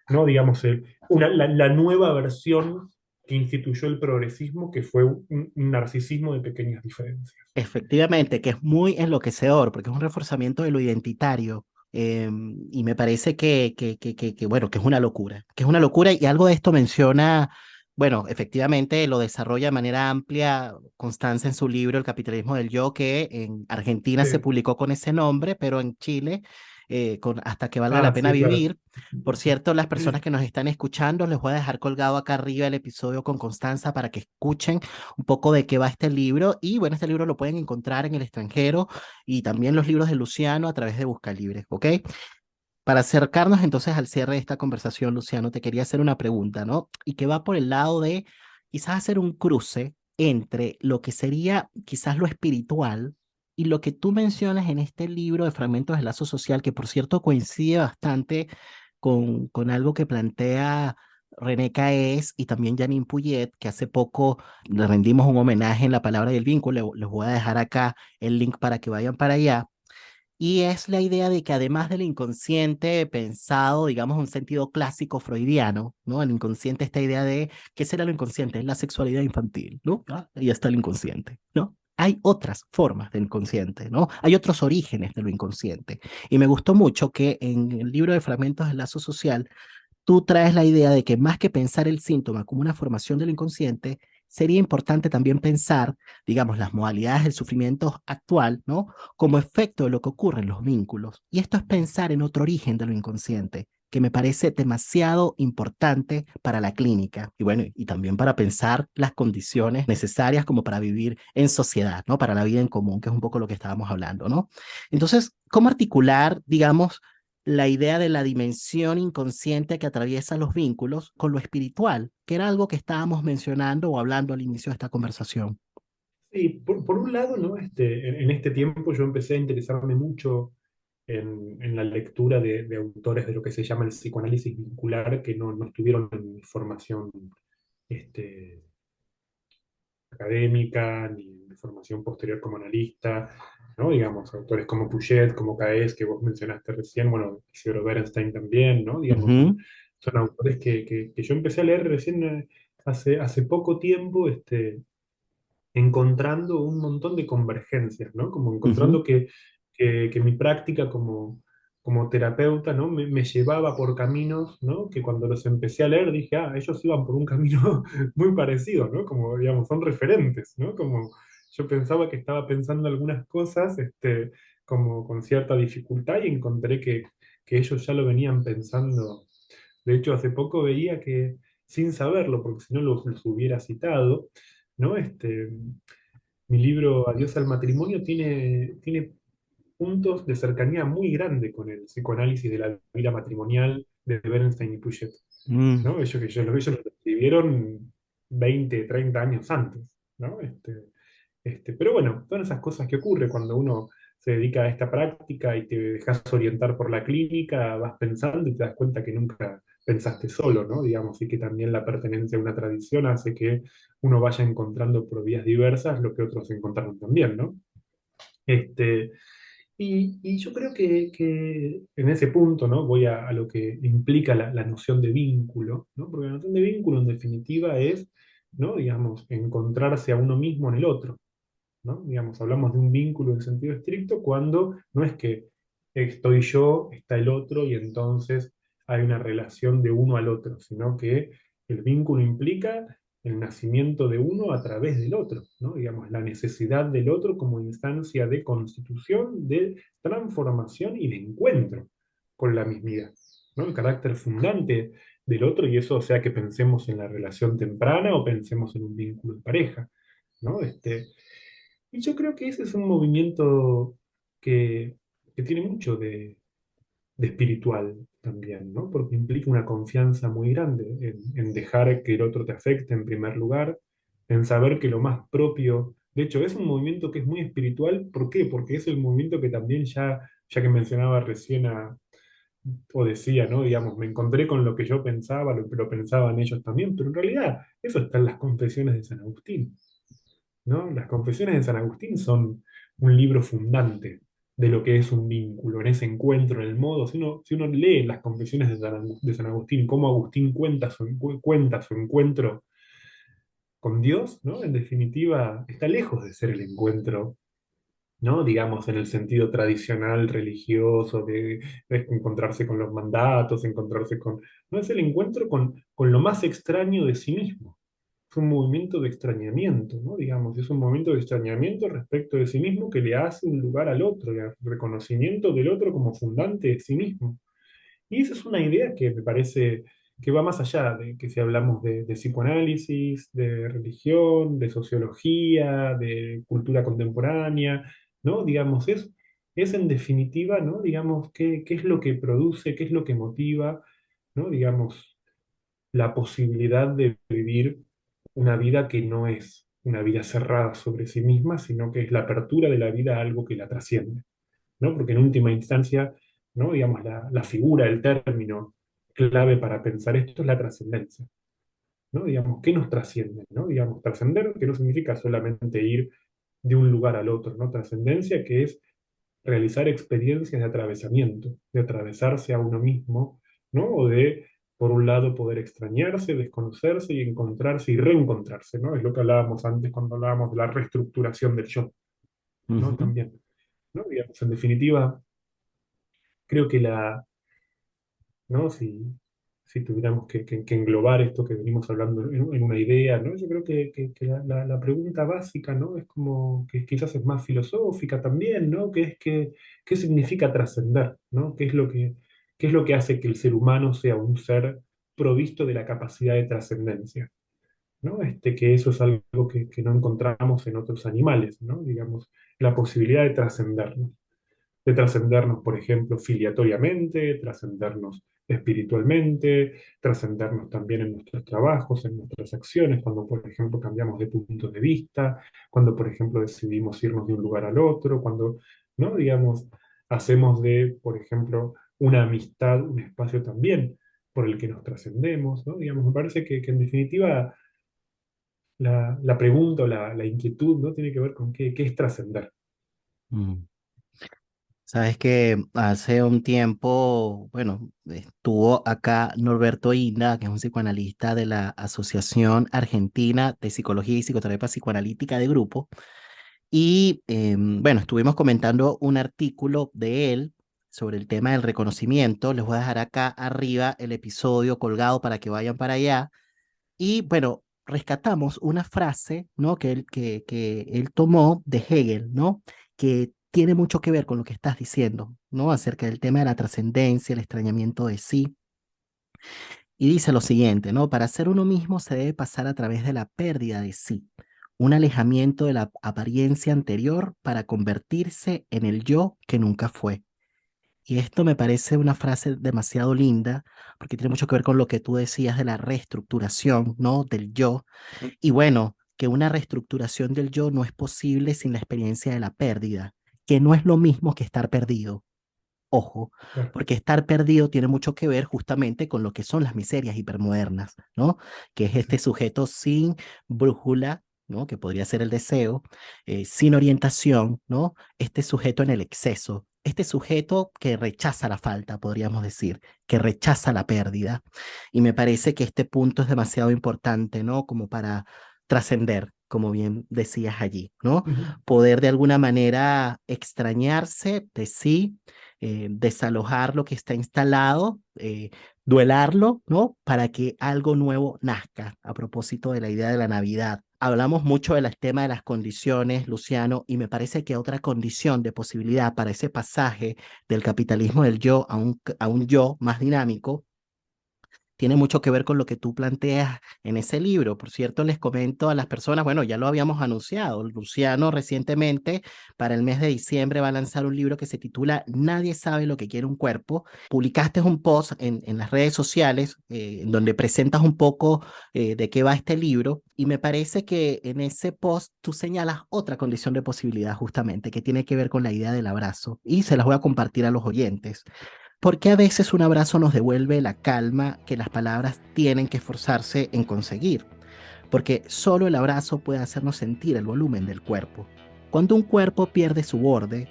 no digamos, la nueva versión que instituyó el progresismo, que fue un narcisismo de pequeñas diferencias. efectivamente, que es muy enloquecedor, porque es un reforzamiento de lo identitario, Y me parece bueno, que es una locura, que es una locura y algo de esto menciona, bueno, efectivamente lo desarrolla de manera amplia Constanza en su libro El capitalismo del yo, que en Argentina se Sí. publicó con ese nombre, pero en Chile con Hasta que valga la Ah, pena sí, claro. vivir. Por cierto, las personas que nos están escuchando, les voy a dejar colgado acá arriba el episodio con Constanza para que escuchen un poco de qué va este libro. Y bueno, este libro lo pueden encontrar en el extranjero y también los libros de Luciano a través de Buscalibre, ¿ok? Para acercarnos entonces al cierre de esta conversación, Luciano, te quería hacer una pregunta, ¿no? Y que va por el lado de quizás hacer un cruce entre lo que sería quizás lo espiritual y lo que tú mencionas en este libro de Fragmentos del Lazo Social, que por cierto coincide bastante con algo que plantea René Caes y también Janine Puyet, que hace poco le rendimos un homenaje en La Palabra y el Vínculo. Les voy a dejar acá el link para que vayan para allá. Y es la idea de que además del inconsciente pensado, digamos, en un sentido clásico freudiano, ¿no? El inconsciente, esta idea de, ¿qué será lo inconsciente? Es la sexualidad infantil, ¿no? Ahí está el inconsciente, ¿no? Hay otras formas del inconsciente, ¿no? Hay otros orígenes de lo inconsciente. Y me gustó mucho que en el libro de Fragmentos del Lazo Social tú traes la idea de que más que pensar el síntoma como una formación del inconsciente, sería importante también pensar, digamos, las modalidades del sufrimiento actual, ¿no? Como efecto de lo que ocurre en los vínculos. Y esto es pensar en otro origen de lo inconsciente, que me parece demasiado importante para la clínica y bueno, y también para pensar las condiciones necesarias como para vivir en sociedad, ¿no? Para la vida en común, que es un poco lo que estábamos hablando, ¿no? Entonces, ¿cómo articular, digamos, la idea de la dimensión inconsciente que atraviesa los vínculos con lo espiritual, que era algo que estábamos mencionando o hablando al inicio de esta conversación? Sí, por un lado, ¿no? En este tiempo yo empecé a interesarme mucho en la lectura de autores de lo que se llama el psicoanálisis vincular, que no estuvieron en mi formación este, académica, ni en mi formación posterior como analista, ¿no? Digamos, autores como Puget, como Caes, que vos mencionaste recién, bueno, Isidoro Berenstein también, ¿no? Digamos, Ujú, son autores que yo empecé a leer recién hace poco tiempo, encontrando un montón de convergencias, ¿no? Como ujú, encontrando que mi práctica como terapeuta, ¿no? Me llevaba por caminos, ¿no? Que cuando los empecé a leer dije, ah, ellos iban por un camino muy parecido, ¿no? Como, digamos, son referentes, ¿no? Como yo pensaba que estaba pensando algunas cosas, como con cierta dificultad y encontré que ellos ya lo venían pensando. De hecho, hace poco veía que, sin saberlo, porque si no los hubiera citado, ¿no? Mi libro Adiós al matrimonio tiene puntos de cercanía muy grande con el psicoanálisis de la vida matrimonial de Bernstein y Puget, mm, ¿no? Ellos lo escribieron 20 30 años antes, ¿no? Pero bueno, todas esas cosas que ocurre cuando uno se dedica a esta práctica y te dejas orientar por la clínica, vas pensando y te das cuenta que nunca pensaste solo, ¿no? Digamos, y que también la pertenencia a una tradición hace que uno vaya encontrando por vías diversas lo que otros encontraron también, ¿no? Este, y yo creo que en ese punto, ¿no? Voy a lo que implica la noción de vínculo, ¿no? Porque la noción de vínculo en definitiva es, ¿no? Digamos, encontrarse a uno mismo en el otro, ¿no? Digamos, hablamos de un vínculo en sentido estricto cuando no es que estoy yo, está el otro y entonces hay una relación de uno al otro, sino que el vínculo implica el nacimiento de uno a través del otro, ¿no? Digamos, la necesidad del otro como instancia de constitución, de transformación y de encuentro con la mismidad, ¿no? El carácter fundante del otro y eso, o sea, que pensemos en la relación temprana o pensemos en un vínculo de pareja, ¿no? Y yo creo que ese es un movimiento que, que tiene mucho de espiritual también, ¿no? Porque implica una confianza muy grande en dejar que el otro te afecte en primer lugar, en saber que lo más propio, de hecho, es un movimiento que es muy espiritual. ¿Por qué? Porque es el movimiento que también ya que mencionaba recién o decía, ¿no? Digamos, me encontré con lo que yo pensaba, lo pensaban ellos también, pero en realidad eso está en las confesiones de San Agustín, ¿no? Las Confesiones de San Agustín son un libro fundante de lo que es un vínculo, en ese encuentro, en el modo, si uno lee las Confesiones de San Agustín, cómo Agustín cuenta su encuentro con Dios, ¿no? En definitiva, está lejos de ser el encuentro ¿no? Digamos, en el sentido tradicional religioso de encontrarse con los mandatos, encontrarse con... No es el encuentro con lo más extraño de sí mismo. Es un movimiento de extrañamiento, ¿no? Digamos, es un momento de extrañamiento respecto de sí mismo que le hace un lugar al otro, el reconocimiento del otro como fundante de sí mismo. Y esa es una idea que me parece que va más allá de que si hablamos de psicoanálisis, de religión, de sociología, de cultura contemporánea, ¿no? Digamos, es en definitiva, ¿no? Digamos, qué es lo que produce, qué es lo que motiva, ¿no? Digamos, la posibilidad de vivir una vida que no es una vida cerrada sobre sí misma, sino que es la apertura de la vida a algo que la trasciende, ¿no? Porque en última instancia, ¿no? Digamos, la figura, el término clave para pensar esto es la trascendencia, ¿no? Digamos, ¿qué nos trasciende, ¿no? Digamos, trascender, que no significa solamente ir de un lugar al otro, ¿no? Trascendencia, que es realizar experiencias de atravesamiento, de atravesarse a uno mismo, ¿no? O de, por un lado, poder extrañarse, desconocerse y encontrarse y reencontrarse, ¿no? Es lo que hablábamos antes cuando hablábamos de la reestructuración del yo, ¿no? Ujú. También, ¿no? Digamos, en definitiva, creo que ¿no? Si tuviéramos que englobar esto que venimos hablando en una idea, ¿no? Yo creo que la pregunta básica, ¿no? Es como que quizás es más filosófica también, ¿no? Que es ¿qué significa trascender, ¿no? ¿Qué es lo que hace que el ser humano sea un ser provisto de la capacidad de trascendencia, ¿no? Que eso es algo que no encontramos en otros animales, ¿no? Digamos, la posibilidad de trascendernos, por ejemplo, filiatoriamente, trascendernos espiritualmente, trascendernos también en nuestros trabajos, en nuestras acciones, cuando, por ejemplo, cambiamos de punto de vista, cuando, por ejemplo, decidimos irnos de un lugar al otro, cuando, ¿no? Digamos, hacemos de, por ejemplo, una amistad un espacio también por el que nos trascendemos, ¿no? Digamos, me parece que en definitiva la pregunta o la inquietud, ¿no? Tiene que ver con qué es trascender. Mm. Sabes que hace un tiempo, bueno, estuvo acá Norberto Inda, que es un psicoanalista de la Asociación Argentina de Psicología y Psicoterapia Psicoanalítica de Grupo, y bueno, estuvimos comentando un artículo de él sobre el tema del reconocimiento. Les voy a dejar acá arriba el episodio colgado para que vayan para allá. Y bueno, rescatamos una frase, ¿no? Que él tomó de Hegel, ¿no? Que tiene mucho que ver con lo que estás diciendo, ¿no? Acerca del tema de la trascendencia, el extrañamiento de sí. Y dice lo siguiente, ¿no? Para ser uno mismo se debe pasar a través de la pérdida de sí, un alejamiento de la apariencia anterior para convertirse en el yo que nunca fue. Y esto me parece una frase demasiado linda porque tiene mucho que ver con lo que tú decías de la reestructuración, ¿no? Del yo. Y bueno, que una reestructuración del yo no es posible sin la experiencia de la pérdida, que no es lo mismo que estar perdido. Ojo, Claro. porque estar perdido tiene mucho que ver justamente con lo que son las miserias hipermodernas, ¿no? Que es este Sí. sujeto sin brújula, ¿no? Que podría ser el deseo, sin orientación, ¿no? Este sujeto en el exceso, este sujeto que rechaza la falta, podríamos decir, que rechaza la pérdida. Y me parece que este punto es demasiado importante, ¿no? Como para trascender, como bien decías allí, ¿no? Ujú. Poder de alguna manera extrañarse de sí, desalojar lo que está instalado, duelarlo, ¿no? Para que algo nuevo nazca. A propósito de la idea de la Navidad. Hablamos mucho del tema de las condiciones, Luciano, y me parece que otra condición de posibilidad para ese pasaje del capitalismo del yo a un yo más dinámico tiene mucho que ver con lo que tú planteas en ese libro. Por cierto, les comento a las personas, bueno, ya lo habíamos anunciado, Luciano recientemente para el mes de diciembre va a lanzar un libro que se titula Nadie sabe lo que quiere un cuerpo. Publicaste un post en las redes sociales en donde presentas un poco de qué va este libro y me parece que en ese post tú señalas otra condición de posibilidad justamente que tiene que ver con la idea del abrazo y se las voy a compartir a los oyentes. Porque a veces un abrazo nos devuelve la calma que las palabras tienen que esforzarse en conseguir, porque solo el abrazo puede hacernos sentir el volumen del cuerpo. Cuando un cuerpo pierde su borde,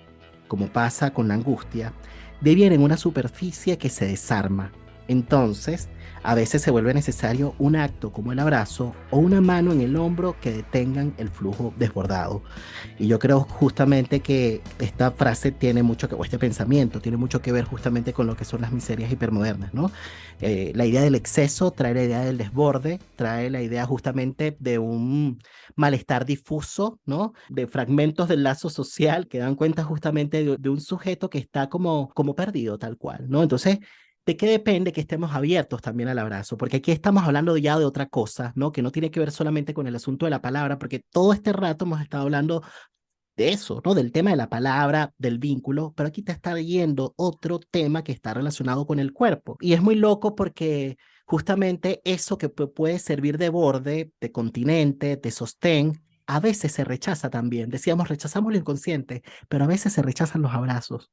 como pasa con la angustia, deviene en una superficie que se desarma, Entonces, a veces se vuelve necesario un acto como el abrazo o una mano en el hombro que detengan el flujo desbordado. Y yo creo justamente que esta frase tiene mucho que, o este pensamiento tiene mucho que ver justamente con lo que son las miserias hipermodernas, ¿no? La idea del exceso trae la idea del desborde, trae la idea justamente de un malestar difuso, ¿no? De fragmentos del lazo social que dan cuenta justamente de un sujeto que está como perdido tal cual, ¿no? Entonces, ¿de qué depende que estemos abiertos también al abrazo? Porque aquí estamos hablando ya de otra cosa, ¿no? Que no tiene que ver solamente con el asunto de la palabra, porque todo este rato hemos estado hablando de eso, ¿no? Del tema de la palabra, del vínculo, pero aquí te está yendo otro tema que está relacionado con el cuerpo. Y es muy loco porque justamente eso que puede servir de borde, de continente, de sostén, a veces se rechaza también. Decíamos, rechazamos lo inconsciente, pero a veces se rechazan los abrazos.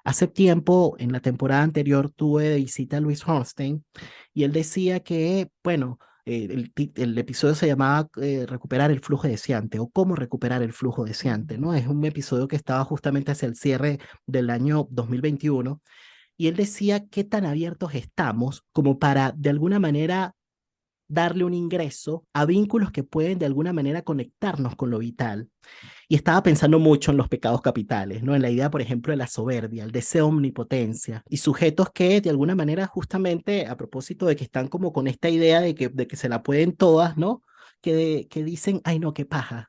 Hace tiempo, en la temporada anterior, tuve de visita a Luis Hornstein y él decía que, bueno, el episodio se llamaba Recuperar el flujo deseante o cómo recuperar el flujo deseante, ¿no? Es un episodio que estaba justamente hacia el cierre del año 2021 y él decía qué tan abiertos estamos como para, de alguna manera, darle un ingreso a vínculos que pueden de alguna manera conectarnos con lo vital. Y estaba pensando mucho en los pecados capitales, ¿no? En la idea, por ejemplo, de la soberbia, el deseo de omnipotencia y sujetos que de alguna manera justamente a propósito de que están como con esta idea de que se la pueden todas, ¿no? Que dicen, ay no, qué paja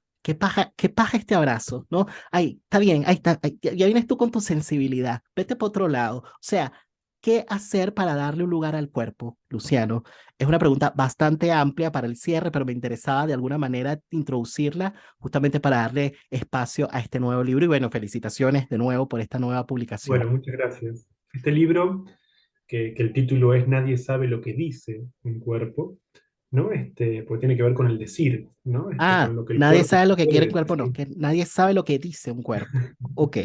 este abrazo, ¿no? Ay, está bien, ahí está, ya vienes tú con tu sensibilidad, vete para otro lado. O sea, ¿qué hacer para darle un lugar al cuerpo, Luciano? Es una pregunta bastante amplia para el cierre, pero me interesaba de alguna manera introducirla justamente para darle espacio a este nuevo libro. Y bueno, felicitaciones de nuevo por esta nueva publicación. Bueno, muchas gracias. Este libro, que el título es Nadie sabe lo que dice un cuerpo, ¿no? Pues tiene que ver con el decir, ¿no? Ah, Con lo que el nadie cuerpo sabe lo que quiere el puede cuerpo, no, decir. que nadie sabe lo que dice un cuerpo. Ok.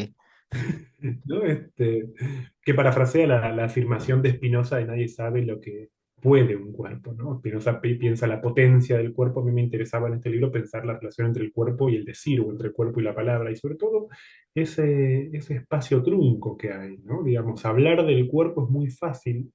¿No? Que parafrasea la afirmación de Spinoza de nadie sabe lo que puede un cuerpo, ¿no? Spinoza piensa la potencia del cuerpo. A mí me interesaba en este libro pensar la relación entre el cuerpo y el decir, o entre el cuerpo y la palabra, y sobre todo ese espacio trunco que hay, ¿no? Digamos, hablar del cuerpo es muy fácil.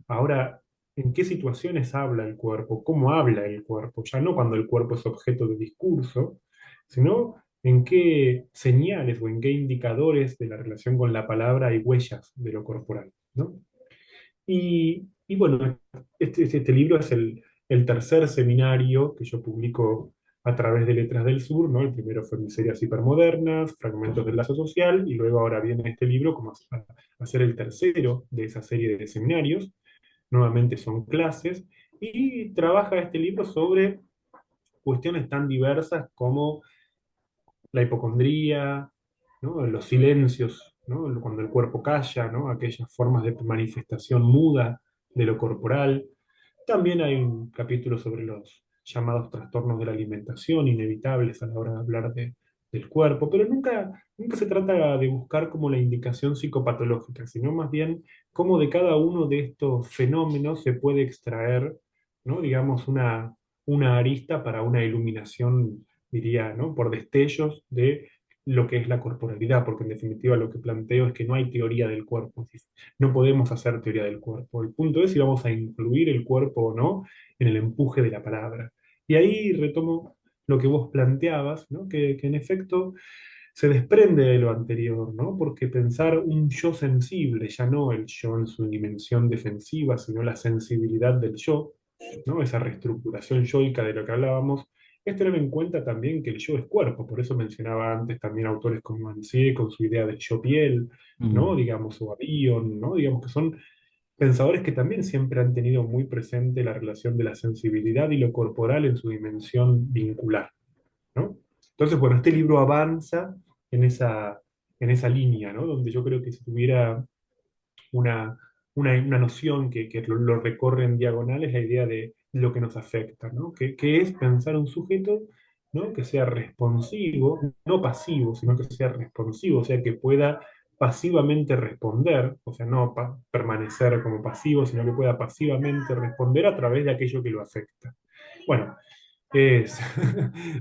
Ahora, ¿en qué situaciones habla el cuerpo? ¿Cómo habla el cuerpo? Ya no cuando el cuerpo es objeto de discurso, sino en qué señales o en qué indicadores de la relación con la palabra hay huellas de lo corporal, ¿no? Y bueno, este libro es el tercer seminario que yo publico a través de Letras del Sur, ¿no? El primero fue Miserias hipermodernas, Fragmentos del lazo social, y luego ahora viene este libro como a ser el tercero de esa serie de seminarios. Nuevamente son clases, y trabaja este libro sobre cuestiones tan diversas como la hipocondría, ¿no? Los silencios, ¿no? Cuando el cuerpo calla, ¿no? Aquellas formas de manifestación muda de lo corporal. También hay un capítulo sobre los llamados trastornos de la alimentación, inevitables a la hora de hablar del cuerpo, pero nunca se trata de buscar como la indicación psicopatológica, sino más bien cómo de cada uno de estos fenómenos se puede extraer, ¿no? Digamos, una arista para una iluminación, diría, ¿no? Por destellos de lo que es la corporalidad, porque en definitiva lo que planteo es que no hay teoría del cuerpo, no podemos hacer teoría del cuerpo. El punto es si vamos a incluir el cuerpo o no en el empuje de la palabra. Y ahí retomo lo que vos planteabas, ¿no? Que en efecto se desprende de lo anterior, ¿no? Porque pensar un yo sensible, ya no el yo en su dimensión defensiva, sino la sensibilidad del yo, ¿no? Esa reestructuración yoica de lo que hablábamos, es tener en cuenta también que el yo es cuerpo. Por eso mencionaba antes también autores como Ansié con su idea del yo piel, ¿no? Mm. Digamos, o Avion, ¿no? Digamos que son pensadores que también siempre han tenido muy presente la relación de la sensibilidad y lo corporal en su dimensión vincular, ¿no? Entonces, bueno, este libro avanza en esa línea, ¿no? Donde yo creo que si tuviera una, una noción que lo recorre en diagonal es la idea de lo que nos afecta, ¿no? Que es pensar un sujeto, ¿no? Que sea responsivo, no pasivo, sino que sea responsivo, o sea, que pueda pasivamente responder, o sea, no permanecer como pasivo, sino que pueda pasivamente responder a través de aquello que lo afecta. Bueno, es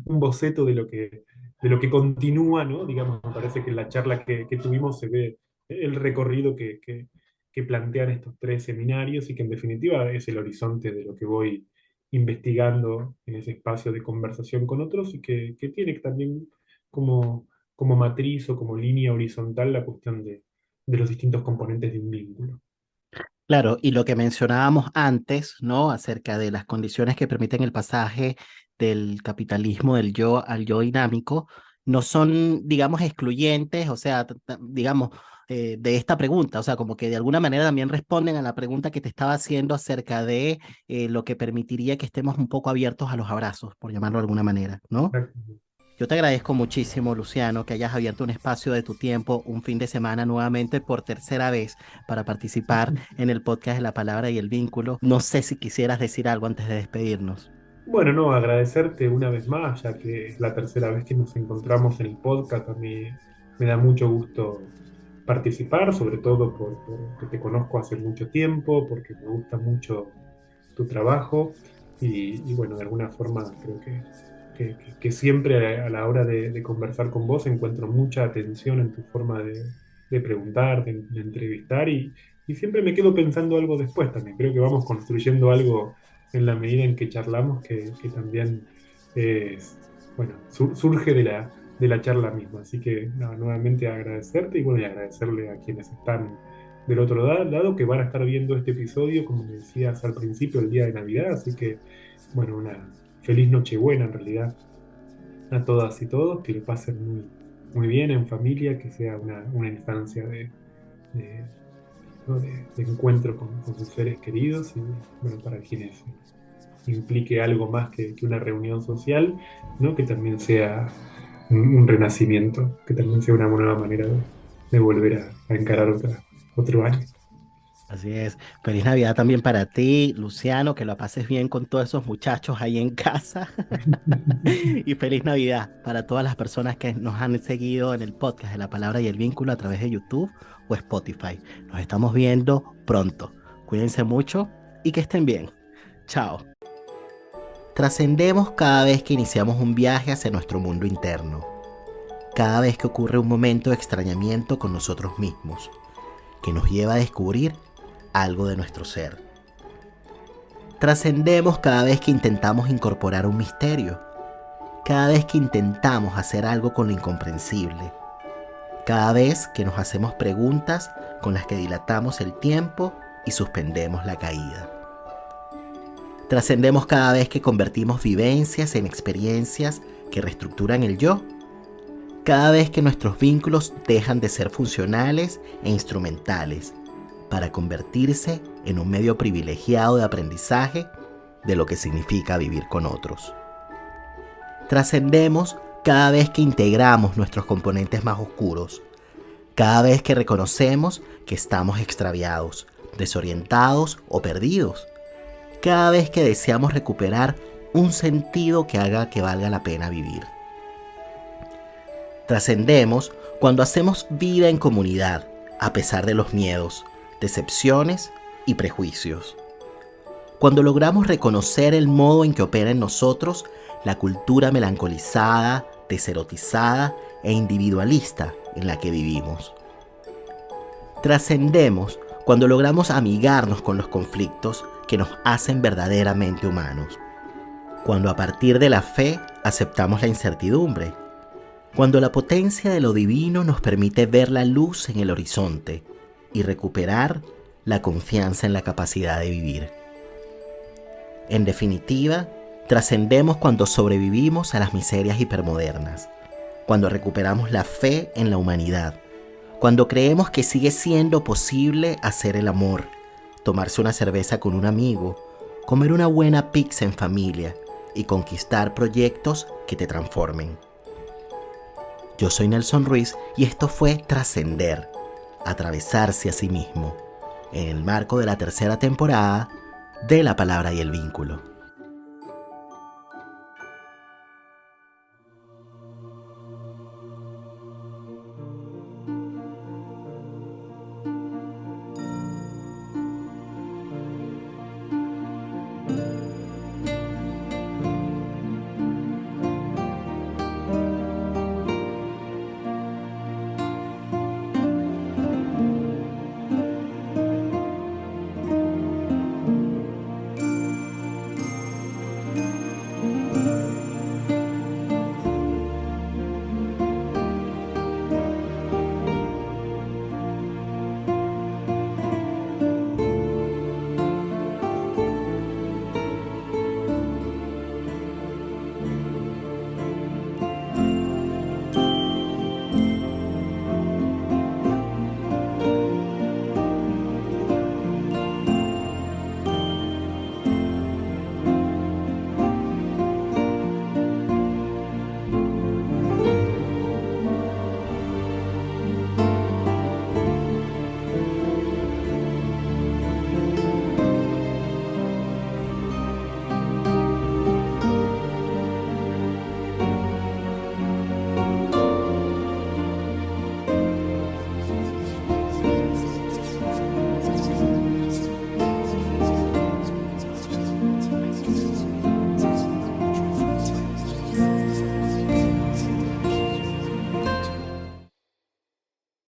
un boceto de lo que continúa, ¿no? Digamos, me parece que en la charla que tuvimos se ve el recorrido que plantean estos tres seminarios y que en definitiva es el horizonte de lo que voy investigando en ese espacio de conversación con otros y que tiene también como matriz o como línea horizontal la cuestión de los distintos componentes de un vínculo. Claro, y lo que mencionábamos antes, ¿no? Acerca de las condiciones que permiten el pasaje del capitalismo del yo al yo dinámico, no son, digamos, excluyentes, o sea, digamos, de esta pregunta, o sea, como que de alguna manera también responden a la pregunta que te estaba haciendo acerca de lo que permitiría que estemos un poco abiertos a los abrazos, por llamarlo de alguna manera, ¿no? Yo te agradezco muchísimo, Luciano, que hayas abierto un espacio de tu tiempo, un fin de semana nuevamente por tercera vez para participar en el podcast de La Palabra y el Vínculo. No sé si quisieras decir algo antes de despedirnos. Bueno, no, agradecerte una vez más, ya que es la tercera vez que nos encontramos en el podcast. A mí me da mucho gusto participar, sobre todo porque te conozco hace mucho tiempo, porque me gusta mucho tu trabajo y bueno, de alguna forma creo que siempre a la hora de conversar con vos encuentro mucha atención en tu forma de preguntar, de entrevistar y siempre me quedo pensando algo después también. Creo que vamos construyendo algo en la medida en que charlamos que también es, bueno, surge de la charla misma. Así que nada, nuevamente agradecerte y bueno, y agradecerle a quienes están del otro lado que van a estar viendo este episodio, como me decías al principio, el día de Navidad. Así que, bueno, una feliz Nochebuena en realidad a todas y todos, que lo pasen muy bien en familia, que sea una instancia de, ¿no? de encuentro con sus seres queridos y, bueno, para quienes implique algo más que una reunión social, ¿no? Que también sea un renacimiento, que también sea una nueva manera de volver a encarar otro año. Así es. Feliz Navidad también para ti, Luciano, que lo pases bien con todos esos muchachos ahí en casa. Y feliz Navidad para todas las personas que nos han seguido en el podcast de La Palabra y el Vínculo a través de YouTube o Spotify. Nos estamos viendo pronto. Cuídense mucho y que estén bien. Chao. Trascendemos cada vez que iniciamos un viaje hacia nuestro mundo interno. Cada vez que ocurre un momento de extrañamiento con nosotros mismos, que nos lleva a descubrir algo de nuestro ser. Trascendemos cada vez que intentamos incorporar un misterio, cada vez que intentamos hacer algo con lo incomprensible, cada vez que nos hacemos preguntas con las que dilatamos el tiempo y suspendemos la caída. Trascendemos cada vez que convertimos vivencias en experiencias que reestructuran el yo, cada vez que nuestros vínculos dejan de ser funcionales e instrumentales para convertirse en un medio privilegiado de aprendizaje de lo que significa vivir con otros. Trascendemos cada vez que integramos nuestros componentes más oscuros, cada vez que reconocemos que estamos extraviados, desorientados o perdidos, cada vez que deseamos recuperar un sentido que haga que valga la pena vivir. Trascendemos cuando hacemos vida en comunidad, a pesar de los miedos, decepciones y prejuicios. Cuando logramos reconocer el modo en que opera en nosotros la cultura melancolizada, deserotizada e individualista en la que vivimos. Trascendemos cuando logramos amigarnos con los conflictos que nos hacen verdaderamente humanos. Cuando a partir de la fe aceptamos la incertidumbre. Cuando la potencia de lo divino nos permite ver la luz en el horizonte y recuperar la confianza en la capacidad de vivir. En definitiva, trascendemos cuando sobrevivimos a las miserias hipermodernas, cuando recuperamos la fe en la humanidad, cuando creemos que sigue siendo posible hacer el amor, tomarse una cerveza con un amigo, comer una buena pizza en familia y conquistar proyectos que te transformen. Yo soy Nelson Ruiz y esto fue Trascender, atravesarse a sí mismo, en el marco de la tercera temporada de La Palabra y el Vínculo.